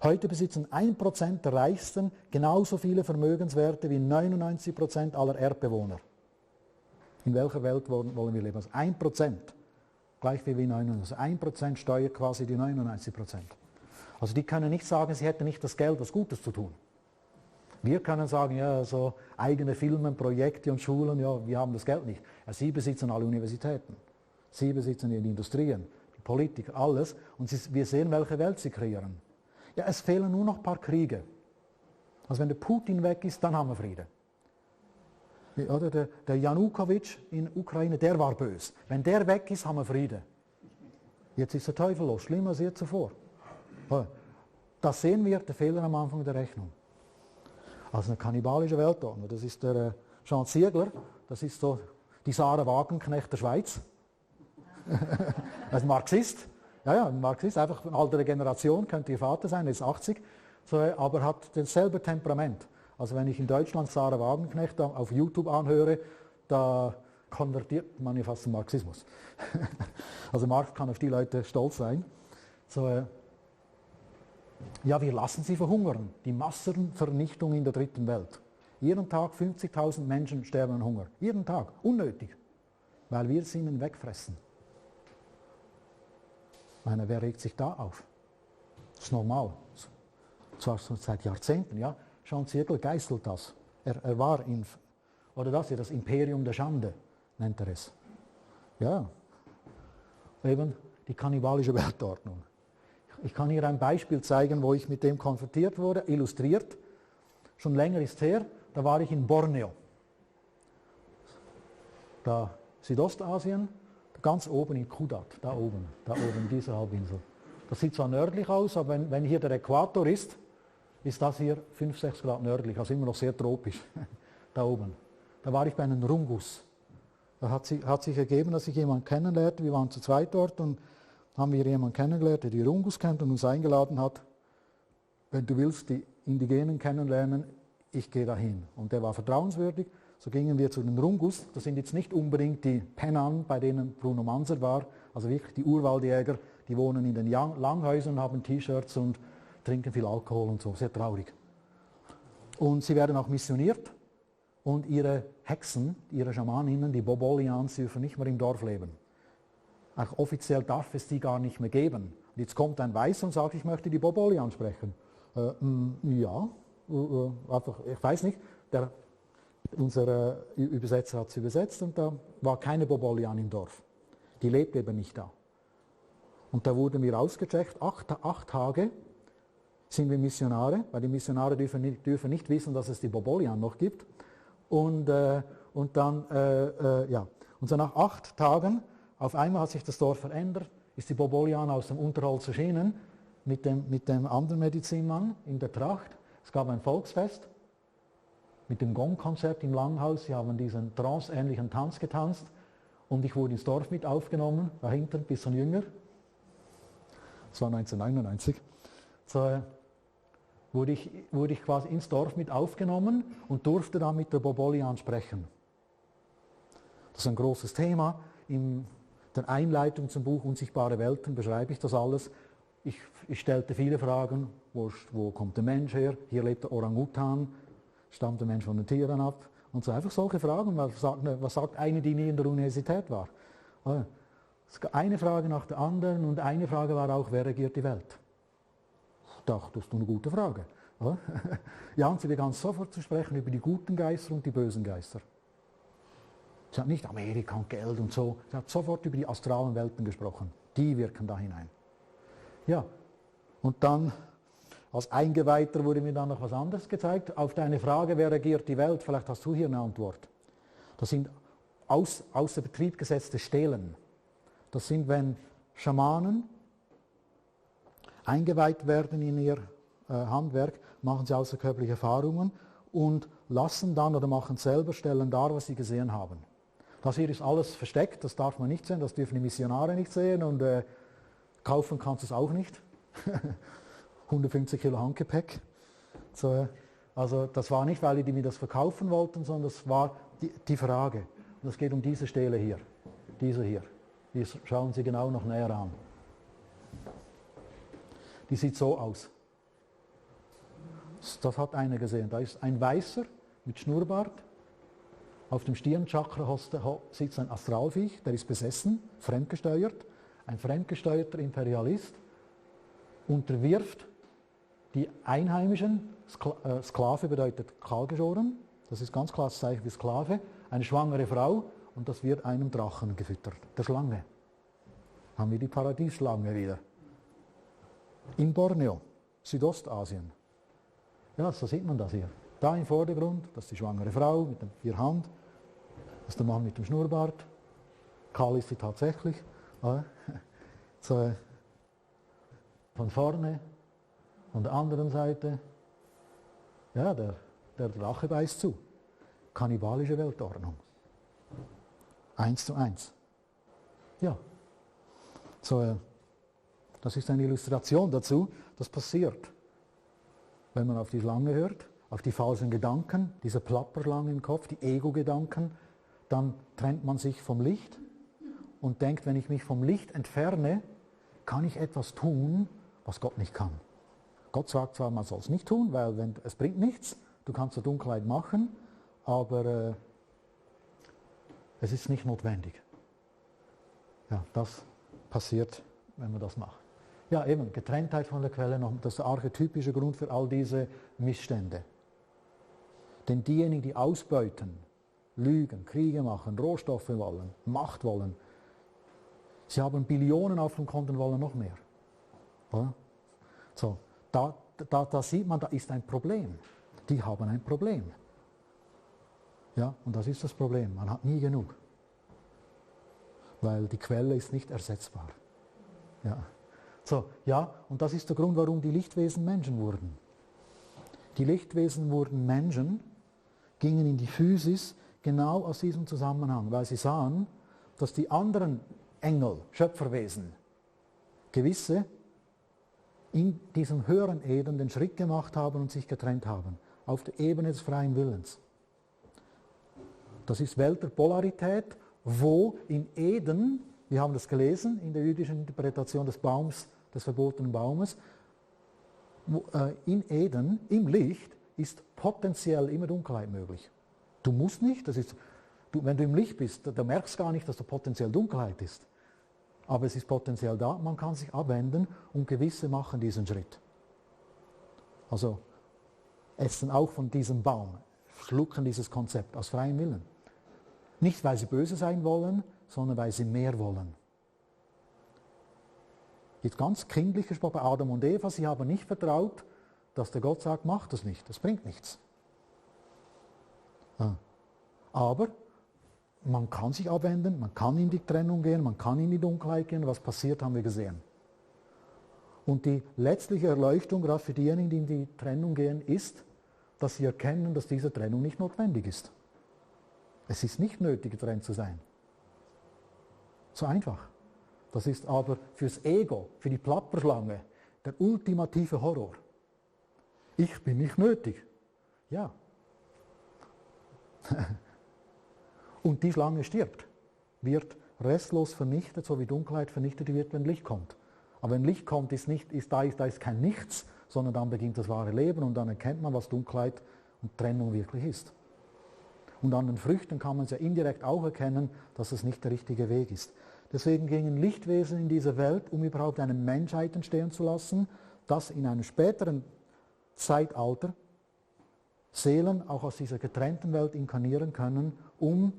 Heute besitzen 1% der Reichsten genauso viele Vermögenswerte wie 99% aller Erdbewohner. In welcher Welt wollen wir leben? Also 1%, gleich wie 99%. Also 1% steuert quasi die 99%. Also die können nicht sagen, sie hätten nicht das Geld, was Gutes zu tun. Wir können sagen, ja, so eigene Filme, Projekte und Schulen, ja, wir haben das Geld nicht. Ja, sie besitzen alle Universitäten. Sie besitzen die Industrien, die Politik, alles. Und wir sehen, welche Welt sie kreieren. Ja, es fehlen nur noch ein paar Kriege. Also wenn der Putin weg ist, dann haben wir Friede. Oder der Janukowitsch in Ukraine, der war böse. Wenn der weg ist, haben wir Friede. Jetzt ist der Teufel los, schlimmer als je zuvor. Das sehen wir, der Fehler am Anfang der Rechnung. Also eine kannibalische Weltordnung. Das ist der Jean Ziegler, das ist so die Sarah Wagenknecht der Schweiz. Ein Marxist. Ja, ein Marxist, einfach eine ältere Generation, könnte ihr Vater sein, er ist 80, so, aber hat dasselbe Temperament. Also wenn ich in Deutschland Sarah Wagenknecht auf YouTube anhöre, da konvertiert man ja fast zum Marxismus. Also Marx kann auf die Leute stolz sein. So, ja, wir lassen sie verhungern. Die Massenvernichtung in der dritten Welt. Jeden Tag 50.000 Menschen sterben an Hunger. Jeden Tag. Unnötig. Weil wir sie ihnen wegfressen. Ich meine, wer regt sich da auf? Das ist normal. Zwar schon seit Jahrzehnten, ja. Jean Ziegler geißelt das. Er war oder das Imperium der Schande, nennt er es. Ja. Eben die kannibalische Weltordnung. Ich kann hier ein Beispiel zeigen, wo ich mit dem konfrontiert wurde, illustriert. Schon länger ist her, da war ich in Borneo. Da Südostasien, ganz oben in Kudat, da oben in dieser Halbinsel. Das sieht zwar nördlich aus, aber wenn hier der Äquator ist das hier 5-6 Grad nördlich, also immer noch sehr tropisch, da oben. Da war ich bei einem Rungus. Da hat sich ergeben, dass ich jemanden kennenlernte, wir waren zu zweit dort und haben wir jemanden kennengelernt, der die Rungus kennt und uns eingeladen hat, wenn du willst, die Indigenen kennenlernen, ich gehe dahin. Und der war vertrauenswürdig, so gingen wir zu den Rungus. Das sind jetzt nicht unbedingt die Penan, bei denen Bruno Manser war, also wirklich die Urwaldjäger, die wohnen in den Langhäusern, haben T-Shirts und trinken viel Alkohol und so, sehr traurig. Und sie werden auch missioniert und ihre Hexen, ihre Schamaninnen, die Bobolians, dürfen nicht mehr im Dorf leben. Auch offiziell darf es die gar nicht mehr geben. Und jetzt kommt ein Weißer und sagt, ich möchte die Boboli ansprechen. Ja, einfach, ich weiß nicht, unser Übersetzer hat es übersetzt und da war keine Bobolian im Dorf. Die lebt eben nicht da. Und da wurden wir ausgecheckt, 8 Tage. sind wir Missionare, weil die Missionare dürfen nicht wissen, dass es die Bobolian noch gibt. Und dann, ja, und so nach 8 Tagen, auf einmal hat sich das Dorf verändert, ist die Bobolian aus dem Unterholz erschienen, mit dem anderen Medizinmann in der Tracht. Es gab ein Volksfest mit dem Gongkonzert im Langhaus. Sie haben diesen tranceähnlichen Tanz getanzt und ich wurde ins Dorf mit aufgenommen, da hinten, ein bisschen jünger. Das war 1999. So, wurde ich quasi ins Dorf mit aufgenommen und durfte dann mit der Bobolian sprechen. Das ist ein großes Thema. In der Einleitung zum Buch Unsichtbare Welten beschreibe ich das alles. Ich stellte viele Fragen. Wo kommt der Mensch her? Hier lebt der Orang-Utan. Stammt der Mensch von den Tieren ab? Und so einfach solche Fragen. Was sagt eine, die nie in der Universität war? Es gab eine Frage nach der anderen und eine Frage war auch, wer regiert die Welt? Ich dachte, das ist eine gute Frage. Ja, und sie begann sofort zu sprechen über die guten Geister und die bösen Geister. Sie hat nicht Amerika und Geld und so, sie hat sofort über die astralen Welten gesprochen. Die wirken da hinein. Ja, und dann als Eingeweihter wurde mir dann noch was anderes gezeigt. Auf deine Frage, wer regiert die Welt, vielleicht hast du hier eine Antwort. Das sind außer Betrieb gesetzte Stelen. Das sind, wenn Schamanen eingeweiht werden in ihr Handwerk, machen sie außerkörperliche Erfahrungen und lassen dann oder machen selber, stellen dar, was sie gesehen haben. Das hier ist alles versteckt, das darf man nicht sehen, das dürfen die Missionare nicht sehen und kaufen kannst du es auch nicht. 150 Kilo Handgepäck. So, also das war nicht, weil die mir das verkaufen wollten, sondern das war die Frage. Und es geht um diese Stele hier, diese hier. Die schauen Sie genau noch näher an. Die sieht so aus. Das hat einer gesehen. Da ist ein Weißer mit Schnurrbart. Auf dem Stirnchakra sitzt ein Astralviech, der ist besessen, fremdgesteuert. Ein fremdgesteuerter Imperialist unterwirft die Einheimischen. Sklave bedeutet kahlgeschoren. Das ist ganz klar das Zeichen für Sklave. Eine schwangere Frau und das wird einem Drachen gefüttert, der Schlange. Haben wir die Paradiesschlange wieder. In Borneo, Südostasien. Ja, so sieht man das hier. Da im Vordergrund, das ist die schwangere Frau mit der 4 Hand. Das ist der Mann mit dem Schnurrbart. Kahl ist sie tatsächlich. So, von vorne, von der anderen Seite. Ja, der Drache beißt zu. Kannibalische Weltordnung. 1:1. Ja. So, das ist eine Illustration dazu. Das passiert, wenn man auf die Schlange hört, auf die falschen Gedanken, diese Plapperschlange im Kopf, die Ego-Gedanken, dann trennt man sich vom Licht und denkt, wenn ich mich vom Licht entferne, kann ich etwas tun, was Gott nicht kann. Gott sagt zwar, man soll es nicht tun, weil es bringt nichts, du kannst zur Dunkelheit machen, aber es ist nicht notwendig. Ja, das passiert, wenn man das macht. Ja, eben, Getrenntheit von der Quelle, das ist der archetypische Grund für all diese Missstände. Denn diejenigen, die ausbeuten, lügen, Kriege machen, Rohstoffe wollen, Macht wollen, sie haben Billionen auf dem Konto und wollen noch mehr. Oder? So, da sieht man, da ist ein Problem. Die haben ein Problem. Ja, und das ist das Problem. Man hat nie genug. Weil die Quelle ist nicht ersetzbar. Ja. So, ja, und das ist der Grund, warum die Lichtwesen Menschen wurden. Die Lichtwesen wurden Menschen, gingen in die Physis genau aus diesem Zusammenhang, weil sie sahen, dass die anderen Engel, Schöpferwesen, gewisse in diesem höheren Eden den Schritt gemacht haben und sich getrennt haben, auf der Ebene des freien Willens. Das ist Welt der Polarität, wo in Eden, wir haben das gelesen in der jüdischen Interpretation des Baums, des verbotenen Baumes, in Eden, im Licht, ist potenziell immer Dunkelheit möglich. Du musst nicht, wenn du im Licht bist, da merkst du gar nicht, dass da potenziell Dunkelheit ist. Aber es ist potenziell da, man kann sich abwenden und gewisse machen diesen Schritt. Also essen auch von diesem Baum, schlucken dieses Konzept aus freiem Willen. Nicht, weil sie böse sein wollen, sondern weil sie mehr wollen. Jetzt ganz kindlich gesprochen bei Adam und Eva, sie haben nicht vertraut, dass der Gott sagt, mach das nicht, das bringt nichts. Aber man kann sich abwenden, man kann in die Trennung gehen, man kann in die Dunkelheit gehen. Was passiert, haben wir gesehen. Und die letztliche Erleuchtung, gerade für diejenigen, die in die Trennung gehen, ist, dass sie erkennen, dass diese Trennung nicht notwendig ist. Es ist nicht nötig, getrennt zu sein. So einfach. Das ist aber fürs Ego, für die Plapperschlange, der ultimative Horror. Ich bin nicht nötig. Ja. Und die Schlange stirbt, wird restlos vernichtet, so wie Dunkelheit vernichtet wird, wenn Licht kommt. Aber wenn Licht kommt, da ist kein Nichts, sondern dann beginnt das wahre Leben und dann erkennt man, was Dunkelheit und Trennung wirklich ist. Und an den Früchten kann man es ja indirekt auch erkennen, dass es nicht der richtige Weg ist. Deswegen gingen Lichtwesen in diese Welt, um überhaupt eine Menschheit entstehen zu lassen, dass in einem späteren Zeitalter Seelen auch aus dieser getrennten Welt inkarnieren können, um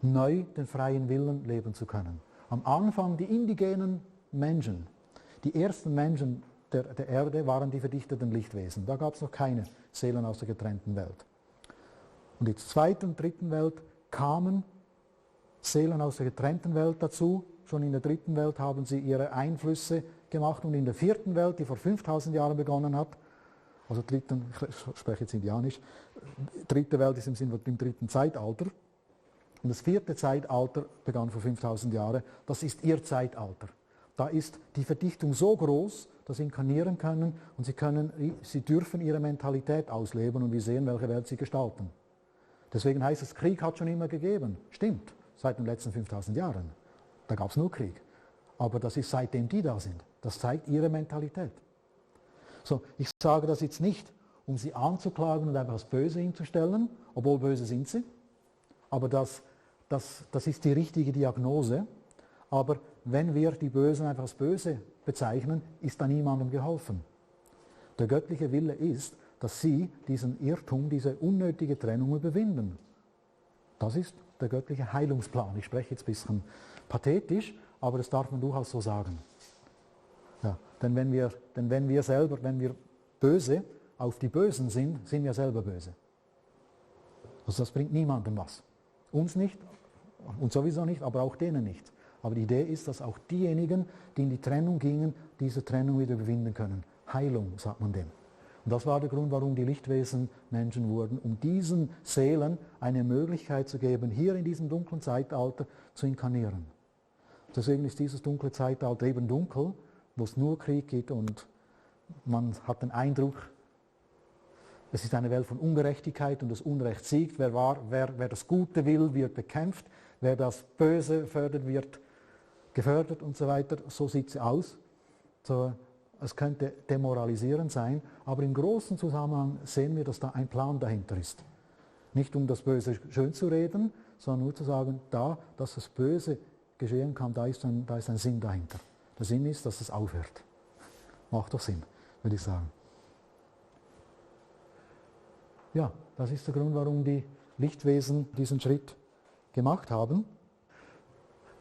neu den freien Willen leben zu können. Am Anfang die indigenen Menschen, die ersten Menschen der Erde waren die verdichteten Lichtwesen. Da gab es noch keine Seelen aus der getrennten Welt. Und in der zweiten und dritten Welt kamen Seelen aus der getrennten Welt dazu. Schon in der dritten Welt haben sie ihre Einflüsse gemacht und in der vierten Welt, die vor 5000 Jahren begonnen hat, also dritten, ich spreche jetzt Indianisch, dritte Welt ist im Sinne im dritten Zeitalter. Und das vierte Zeitalter begann vor 5000 Jahren, das ist ihr Zeitalter. Da ist die Verdichtung so groß, dass sie inkarnieren können und sie dürfen ihre Mentalität ausleben und wir sehen, welche Welt sie gestalten. Deswegen heißt es, Krieg hat schon immer gegeben. Stimmt, seit den letzten 5000 Jahren. Da gab es nur Krieg. Aber das ist seitdem die da sind. Das zeigt ihre Mentalität. So, ich sage das jetzt nicht, um sie anzuklagen und einfach das Böse hinzustellen, obwohl böse sind sie. Aber das ist die richtige Diagnose. Aber wenn wir die Bösen einfach als böse bezeichnen, ist da niemandem geholfen. Der göttliche Wille ist, dass sie diesen Irrtum, diese unnötige Trennung überwinden. Das ist der göttliche Heilungsplan. Ich spreche jetzt ein bisschen pathetisch, aber das darf man durchaus so sagen. Ja, denn wenn wir böse auf die Bösen sind, sind wir selber böse. Also das bringt niemandem was. Uns nicht, uns sowieso nicht, aber auch denen nicht. Aber die Idee ist, dass auch diejenigen, die in die Trennung gingen, diese Trennung wieder überwinden können. Heilung, sagt man dem. Und das war der Grund, warum die Lichtwesen Menschen wurden, um diesen Seelen eine Möglichkeit zu geben, hier in diesem dunklen Zeitalter zu inkarnieren. Deswegen ist dieses dunkle Zeitalter eben dunkel, wo es nur Krieg gibt und man hat den Eindruck, es ist eine Welt von Ungerechtigkeit und das Unrecht siegt. Wer das Gute will, wird bekämpft. Wer das Böse fördert, wird gefördert und so weiter. So sieht es aus. So, es könnte demoralisierend sein, aber im großen Zusammenhang sehen wir, dass da ein Plan dahinter ist. Nicht um das Böse schön zu reden, sondern nur zu sagen, dass das Böse geschehen kann, da ist ein Sinn dahinter. Der Sinn ist, dass es aufhört. Macht doch Sinn, würde ich sagen. Ja, das ist der Grund, warum die Lichtwesen diesen Schritt gemacht haben.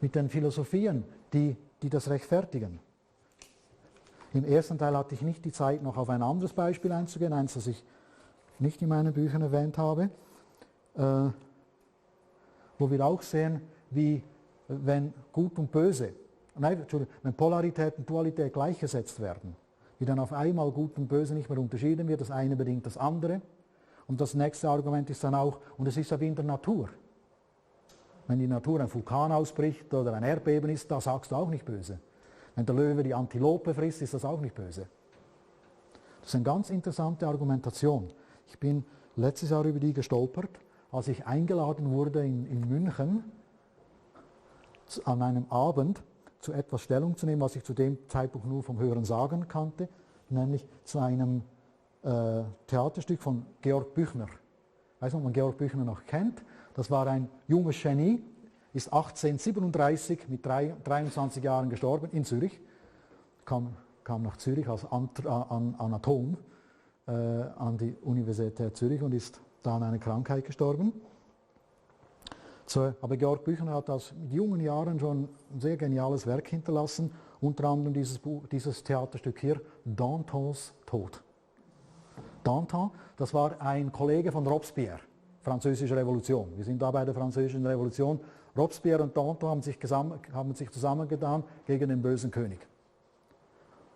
Mit den Philosophien, die das rechtfertigen. Im ersten Teil hatte ich nicht die Zeit, noch auf ein anderes Beispiel einzugehen, eins, das ich nicht in meinen Büchern erwähnt habe, wo wir auch sehen, wie wenn Gut und Böse, wenn Polarität und Dualität gleichgesetzt werden, wie dann auf einmal Gut und Böse nicht mehr unterschieden wird, das eine bedingt das andere. Und das nächste Argument ist dann auch, und es ist ja wie in der Natur. Wenn die Natur ein Vulkan ausbricht oder ein Erdbeben ist, da sagst du auch nicht böse. Wenn der Löwe die Antilope frisst, ist das auch nicht böse. Das ist eine ganz interessante Argumentation. Ich bin letztes Jahr über die gestolpert, als ich eingeladen wurde in München an einem Abend zu etwas Stellung zu nehmen, was ich zu dem Zeitpunkt nur vom Hören sagen kannte, nämlich zu einem Theaterstück von Georg Büchner. Ich weiß nicht, ob man Georg Büchner noch kennt. Das war ein junges Genie, ist 1837 mit 23 Jahren gestorben in Zürich, kam nach Zürich als Anatom an die Universität Zürich und ist da an einer Krankheit gestorben. So, aber Georg Büchner hat mit jungen Jahren schon ein sehr geniales Werk hinterlassen, unter anderem dieses Theaterstück hier, Dantons Tod. Danton, das war ein Kollege von Robespierre, Französische Revolution. Wir sind da bei der Französischen Revolution. Robespierre und Danton haben sich zusammengetan gegen den bösen König.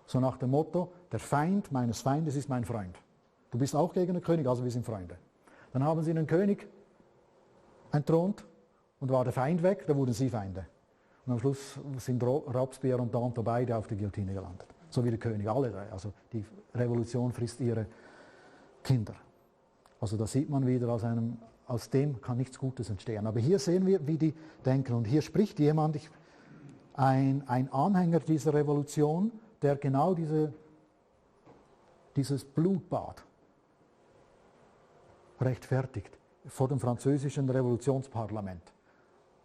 So nach dem Motto, der Feind meines Feindes ist mein Freund. Du bist auch gegen den König, also wir sind Freunde. Dann haben sie den König entthront und war der Feind weg, da wurden sie Feinde. Und am Schluss sind Robespierre und Danton beide auf der Guillotine gelandet. So wie der König, alle drei. Also die Revolution frisst ihre Kinder. Also da sieht man wieder, aus dem kann nichts Gutes entstehen. Aber hier sehen wir, wie die denken. Und hier spricht jemand, ein Anhänger dieser Revolution, der genau dieses Blutbad rechtfertigt vor dem französischen Revolutionsparlament.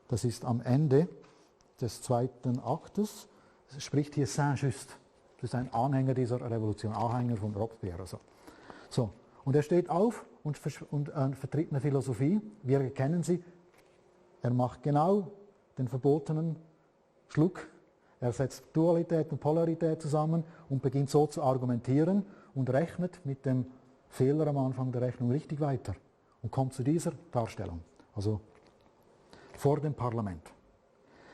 Das ist am Ende des zweiten Aktes, spricht hier Saint-Just. Das ist ein Anhänger dieser Revolution, Anhänger von Robespierre. So. Und er steht auf und vertritt eine Philosophie, wir kennen sie. Er macht genau den verbotenen Schluck. Er setzt Dualität und Polarität zusammen und beginnt so zu argumentieren und rechnet mit dem Fehler am Anfang der Rechnung richtig weiter und kommt zu dieser Darstellung, also vor dem Parlament.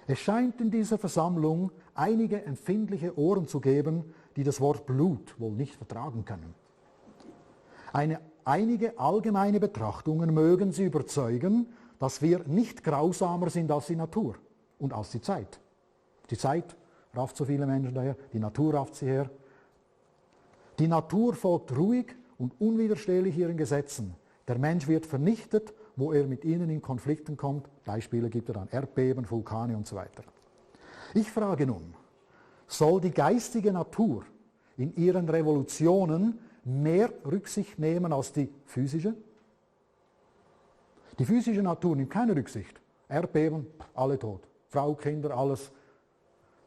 Es scheint in dieser Versammlung einige empfindliche Ohren zu geben, die das Wort Blut wohl nicht vertragen können. Einige allgemeine Betrachtungen mögen sie überzeugen, dass wir nicht grausamer sind als die Natur und als die Zeit. Die Zeit rafft so viele Menschen daher, die Natur rafft sie her. Die Natur folgt ruhig und unwiderstehlich ihren Gesetzen. Der Mensch wird vernichtet, wo er mit ihnen in Konflikten kommt. Beispiele gibt er dann, Erdbeben, Vulkane und so weiter. Ich frage nun, soll die geistige Natur in ihren Revolutionen mehr Rücksicht nehmen als die physische? Die physische Natur nimmt keine Rücksicht. Erdbeben, alle tot. Frau, Kinder, alles.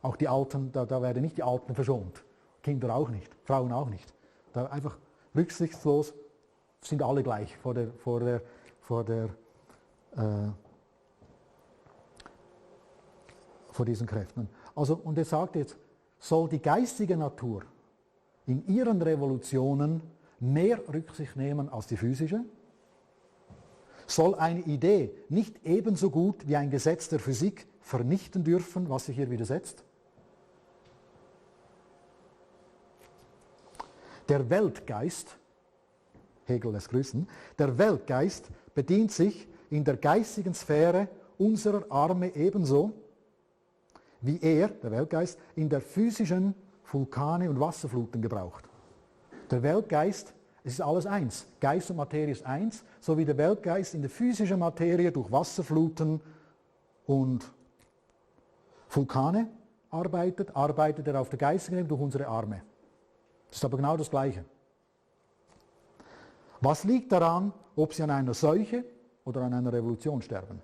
Auch die Alten, da werden nicht die Alten verschont. Kinder auch nicht, Frauen auch nicht. Da einfach rücksichtslos sind alle gleich vor diesen Kräften. Also, und er sagt jetzt, soll die geistige Natur in ihren Revolutionen mehr Rücksicht nehmen als die physische? Soll eine Idee nicht ebenso gut wie ein Gesetz der Physik vernichten dürfen, was sich hier widersetzt? Der Weltgeist, Hegel lässt grüßen, der Weltgeist bedient sich in der geistigen Sphäre unserer Arme ebenso, wie er, der Weltgeist, in der physischen Vulkane und Wasserfluten gebraucht. Der Weltgeist, es ist alles eins. Geist und Materie ist eins, so wie der Weltgeist in der physischen Materie durch Wasserfluten und Vulkane arbeitet er auf der geistigen Ebene durch unsere Arme. Das ist aber genau das Gleiche. Was liegt daran, ob sie an einer Seuche oder an einer Revolution sterben?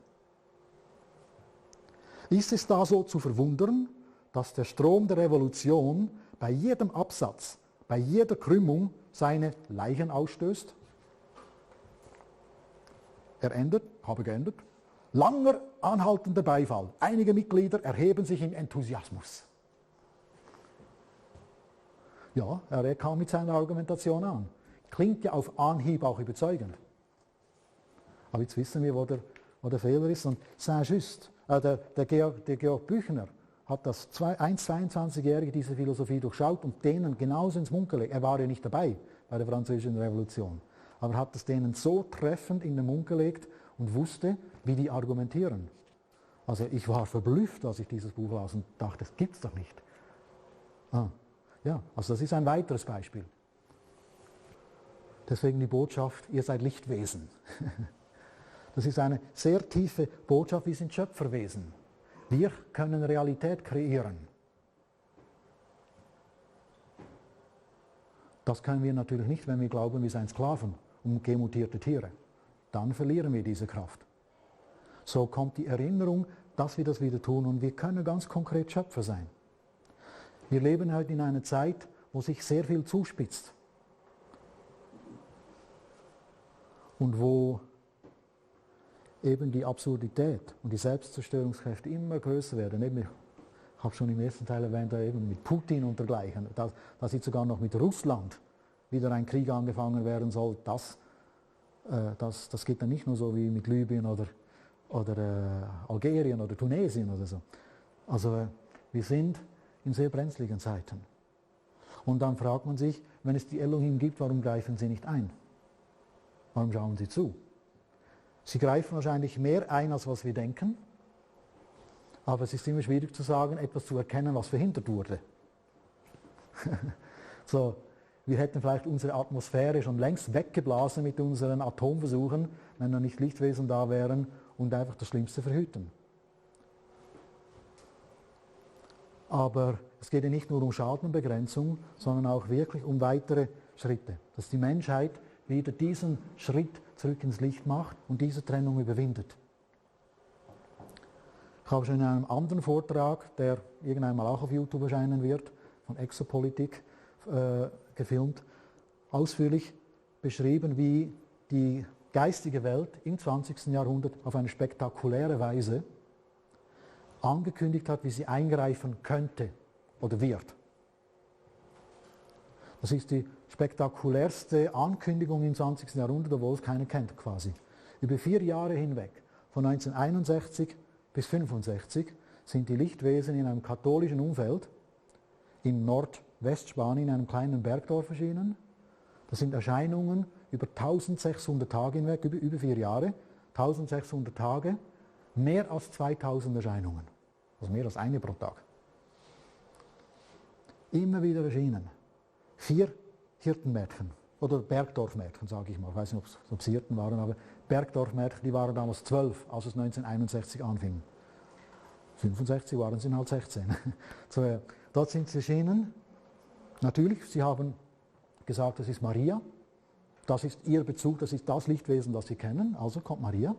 Ist es da so zu verwundern, dass der Strom der Revolution bei jedem Absatz, bei jeder Krümmung seine Leichen ausstößt? Er endet, habe geendet, langer anhaltender Beifall. Einige Mitglieder erheben sich im Enthusiasmus. Ja, er kam mit seiner Argumentation an. Klingt ja auf Anhieb auch überzeugend. Aber jetzt wissen wir, wo der Fehler ist. Und Saint-Just, der Georg Büchner, hat das 22-Jährige diese Philosophie durchschaut und denen genauso ins Mund gelegt. Er war ja nicht dabei bei der Französischen Revolution, aber hat es denen so treffend in den Mund gelegt und wusste, wie die argumentieren. Also ich war verblüfft, als ich dieses Buch las und dachte, das gibt's doch nicht. Ja, also das ist ein weiteres Beispiel. Deswegen die Botschaft, ihr seid Lichtwesen. Das ist eine sehr tiefe Botschaft, wir sind Schöpferwesen. Wir können Realität kreieren. Das können wir natürlich nicht, wenn wir glauben, wir seien Sklaven und gemutierte Tiere. Dann verlieren wir diese Kraft. So kommt die Erinnerung, dass wir das wieder tun und wir können ganz konkret Schöpfer sein. Wir leben heute in einer Zeit, wo sich sehr viel zuspitzt und wo eben die Absurdität und die Selbstzerstörungskräfte immer größer werden. Ich habe schon im ersten Teil erwähnt, eben mit Putin und dergleichen. Da sieht sogar noch mit Russland wieder ein Krieg angefangen werden soll, das geht dann nicht nur so wie mit Libyen oder Algerien oder Tunesien oder so. Also wir sind in sehr brenzligen Zeiten. Und dann fragt man sich, wenn es die Elohim gibt, warum greifen sie nicht ein? Warum schauen sie zu? Sie greifen wahrscheinlich mehr ein, als was wir denken. Aber es ist immer schwierig zu sagen, etwas zu erkennen, was verhindert wurde. So, wir hätten vielleicht unsere Atmosphäre schon längst weggeblasen mit unseren Atomversuchen, wenn da nicht Lichtwesen da wären und einfach das Schlimmste verhüten. Aber es geht ja nicht nur um Schadenbegrenzung, sondern auch wirklich um weitere Schritte. Dass die Menschheit wieder diesen Schritt zurück ins Licht macht und diese Trennung überwindet. Ich habe schon in einem anderen Vortrag, der irgendwann mal auch auf YouTube erscheinen wird, von Exopolitik gefilmt, ausführlich beschrieben, wie die geistige Welt im 20. Jahrhundert auf eine spektakuläre Weise angekündigt hat, wie sie eingreifen könnte oder wird. Das ist die spektakulärste Ankündigung im 20. Jahrhundert, obwohl es keiner kennt quasi. Über 4 Jahre hinweg, von 1961 bis 1965, sind die Lichtwesen in einem katholischen Umfeld in Nordwestspanien, in einem kleinen Bergdorf erschienen. Das sind Erscheinungen über 1600 Tage hinweg, über 4 Jahre, 1600 Tage, mehr als 2000 Erscheinungen, also mehr als eine pro Tag. Immer wieder erschienen. 4 Hirtenmädchen oder Bergdorfmädchen, sage ich mal. Ich weiß nicht, ob es Hirten waren, aber Bergdorfmädchen, die waren damals 12, als es 1961 anfing. 65 waren sie halt 16. So, dort sind sie erschienen. Natürlich, sie haben gesagt, das ist Maria. Das ist ihr Bezug, das ist das Lichtwesen, das sie kennen. Also kommt Maria.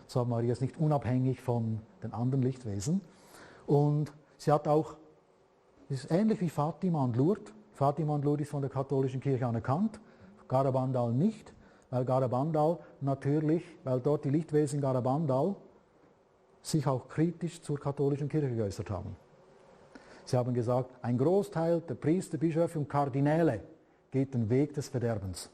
So, Maria ist nicht unabhängig von den anderen Lichtwesen. Und sie hat auch, es ist ähnlich wie Fatima und Lourdes. Fatima und Lourdes ist von der katholischen Kirche anerkannt, Garabandal nicht, weil Garabandal natürlich, weil dort die Lichtwesen in Garabandal sich auch kritisch zur katholischen Kirche geäußert haben. Sie haben gesagt, ein Großteil der Priester, Bischöfe und Kardinäle geht den Weg des Verderbens,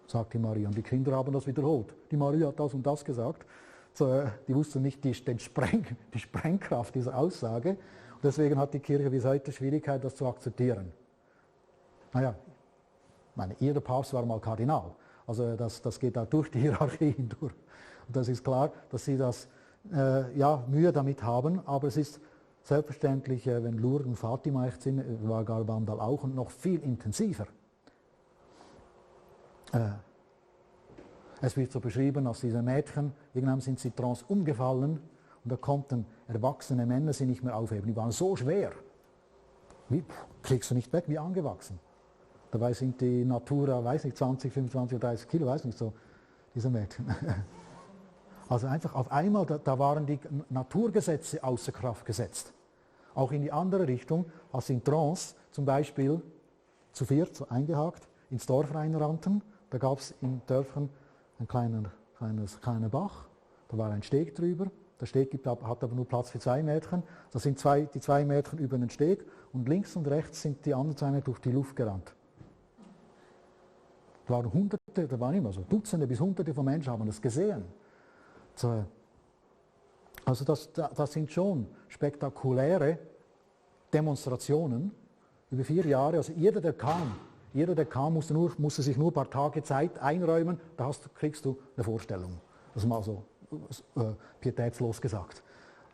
sagt die Maria. Und die Kinder haben das wiederholt. Die Maria hat das und das gesagt. So, die wussten nicht die Sprengkraft dieser Aussage. Und deswegen hat die Kirche bis heute Schwierigkeit, das zu akzeptieren. Naja, jeder Papst war mal Kardinal. Also das geht auch durch die Hierarchie hindurch. Und das ist klar, dass sie das Mühe damit haben, aber es ist selbstverständlich, wenn Lourdes und Fatima echt sind, war Garabandal auch und noch viel intensiver. Es wird so beschrieben, dass diese Mädchen, irgendwann sind sie trance umgefallen und da konnten erwachsene Männer sie nicht mehr aufheben. Die waren so schwer. Wie kriegst du nicht weg, wie angewachsen. Dabei sind die Natura, weiß nicht, 20, 25 oder 30 Kilo, weiß nicht so, diese Mädchen. Also einfach auf einmal, da waren die Naturgesetze außer Kraft gesetzt. Auch in die andere Richtung, als in Trance zum Beispiel zu 4 so eingehakt ins Dorf reinrannten, da gab es in Dörfern einen kleinen Bach, da war ein Steg drüber, der Steg hat aber nur Platz für 2 Mädchen, da sind die 2 Mädchen über den Steg und links und rechts sind die anderen 2 Mädchen durch die Luft gerannt. Da waren Hunderte, da waren immer so Dutzende bis Hunderte von Menschen, haben das gesehen. Also das sind schon spektakuläre Demonstrationen über 4 Jahre. Also jeder, der kam, musste sich nur ein paar Tage Zeit einräumen, da kriegst du eine Vorstellung. Das ist mal so pietätslos gesagt.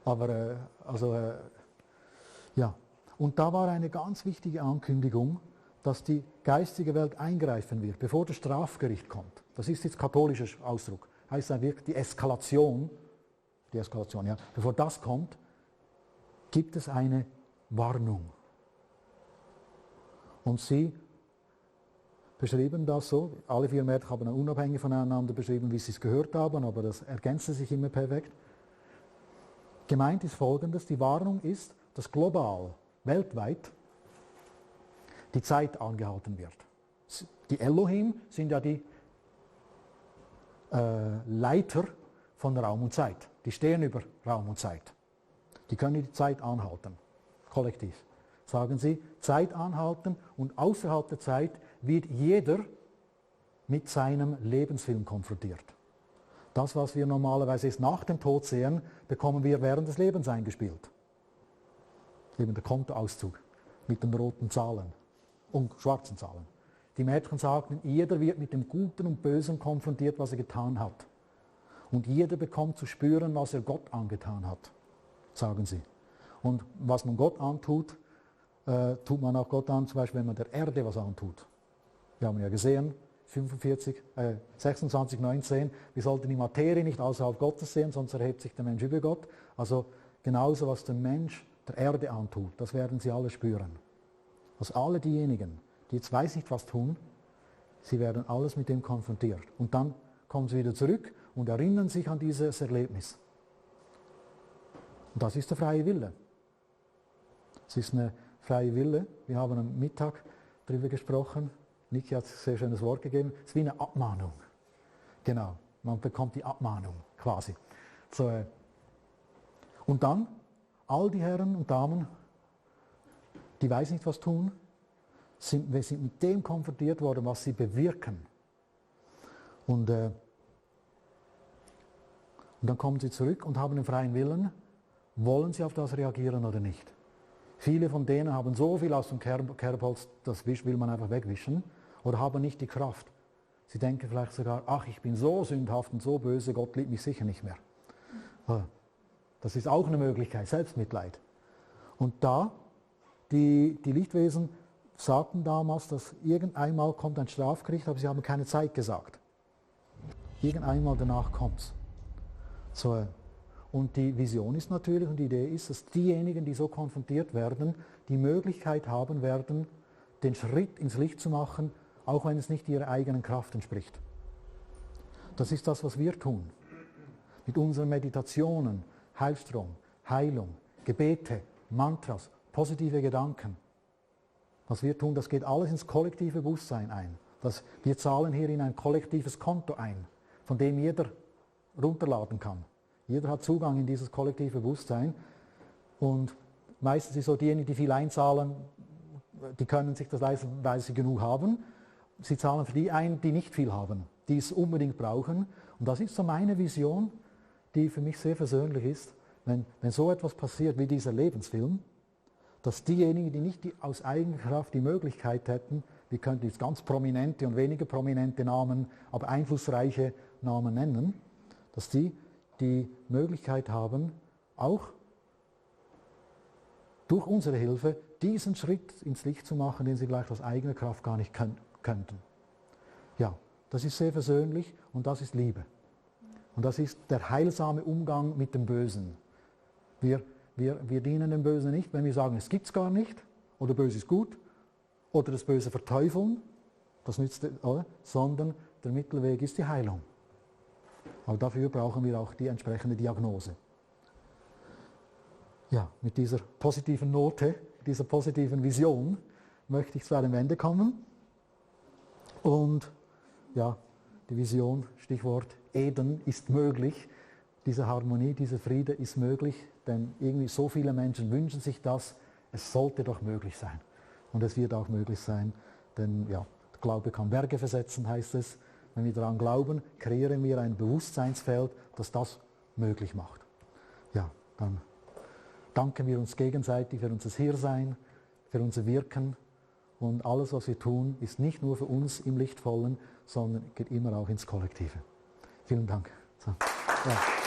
Aber ja. Und da war eine ganz wichtige Ankündigung, dass die geistige Welt eingreifen wird, bevor das Strafgericht kommt. Das ist jetzt katholischer Ausdruck. Heißt dann wirklich die Eskalation, ja. Bevor das kommt, gibt es eine Warnung. Und sie beschrieben das so, alle 4 Mädchen haben dann unabhängig voneinander beschrieben, wie sie es gehört haben, aber das ergänzte sich immer perfekt. Gemeint ist Folgendes, die Warnung ist, dass global, weltweit, die Zeit angehalten wird. Die Elohim sind ja die Leiter von Raum und Zeit. Die stehen über Raum und Zeit. Die können die Zeit anhalten, kollektiv. Sagen sie, Zeit anhalten und außerhalb der Zeit wird jeder mit seinem Lebensfilm konfrontiert. Das, was wir normalerweise erst nach dem Tod sehen, bekommen wir während des Lebens eingespielt. Eben der Kontoauszug mit den roten Zahlen und schwarzen Zahlen. Die Mädchen sagten, jeder wird mit dem Guten und Bösen konfrontiert, was er getan hat. Und jeder bekommt zu spüren, was er Gott angetan hat, sagen sie. Und was man Gott antut, tut man auch Gott an, zum Beispiel wenn man der Erde was antut. Wir haben ja gesehen, 26, 19, wir sollten die Materie nicht außerhalb Gottes sehen, sonst erhebt sich der Mensch über Gott. Also genauso, was der Mensch der Erde antut, das werden sie alle spüren. Also alle diejenigen, die jetzt weiß nicht was tun, sie werden alles mit dem konfrontiert. Und dann kommen sie wieder zurück und erinnern sich an dieses Erlebnis. Und das ist der freie Wille. Es ist eine freie Wille. Wir haben am Mittag darüber gesprochen. Niki hat ein sehr schönes Wort gegeben. Es ist wie eine Abmahnung. Genau, man bekommt die Abmahnung quasi. So, und dann, all die Herren und Damen, die weiß nicht was tun, wir sind mit dem konfrontiert worden, was sie bewirken. Und dann kommen sie zurück und haben den freien Willen, wollen sie auf das reagieren oder nicht. Viele von denen haben so viel aus dem Kerbholz, das will man einfach wegwischen, oder haben nicht die Kraft. Sie denken vielleicht sogar, ach, ich bin so sündhaft und so böse, Gott liebt mich sicher nicht mehr. Das ist auch eine Möglichkeit, Selbstmitleid. Und da, die Lichtwesen sagten damals, dass irgendeinmal kommt ein Strafgericht, aber sie haben keine Zeit gesagt. Irgendeinmal danach kommt es. So, und die Vision ist natürlich und die Idee ist, dass diejenigen, die so konfrontiert werden, die Möglichkeit haben werden, den Schritt ins Licht zu machen, auch wenn es nicht ihrer eigenen Kraft entspricht. Das ist das, was wir tun. Mit unseren Meditationen, Heilstrom, Heilung, Gebete, Mantras, positive Gedanken. Was wir tun, das geht alles ins kollektive Bewusstsein ein. Wir zahlen hier in ein kollektives Konto ein, von dem jeder runterladen kann. Jeder hat Zugang in dieses kollektive Bewusstsein und meistens ist so diejenigen, die viel einzahlen, die können sich das leisten, weil sie genug haben. Sie zahlen für die ein, die nicht viel haben, die es unbedingt brauchen. Und das ist so meine Vision, die für mich sehr versöhnlich ist, wenn so etwas passiert wie dieser Lebensfilm, dass diejenigen, die nicht aus eigener Kraft die Möglichkeit hätten, wir könnten jetzt ganz prominente und weniger prominente Namen, aber einflussreiche Namen nennen, dass die Möglichkeit haben, auch durch unsere Hilfe diesen Schritt ins Licht zu machen, den sie vielleicht aus eigener Kraft gar nicht könnten. Ja, das ist sehr versöhnlich und das ist Liebe. Und das ist der heilsame Umgang mit dem Bösen. Wir dienen dem Bösen nicht, wenn wir sagen, es gibt es gar nicht, oder Böse ist gut, oder das Böse verteufeln, das nützt, oder? Sondern der Mittelweg ist die Heilung. Aber dafür brauchen wir auch die entsprechende Diagnose. Ja, mit dieser positiven Note, dieser positiven Vision möchte ich zu einem Ende kommen. Und ja, die Vision, Stichwort Eden, ist möglich. Diese Harmonie, dieser Friede ist möglich, denn irgendwie so viele Menschen wünschen sich das. Es sollte doch möglich sein. Und es wird auch möglich sein, denn ja, der Glaube kann Berge versetzen, heißt es. Wenn wir daran glauben, kreieren wir ein Bewusstseinsfeld, das das möglich macht. Ja, dann danken wir uns gegenseitig für unser Hiersein, für unser Wirken. Und alles, was wir tun, ist nicht nur für uns im Lichtvollen, sondern geht immer auch ins Kollektive. Vielen Dank. So, ja.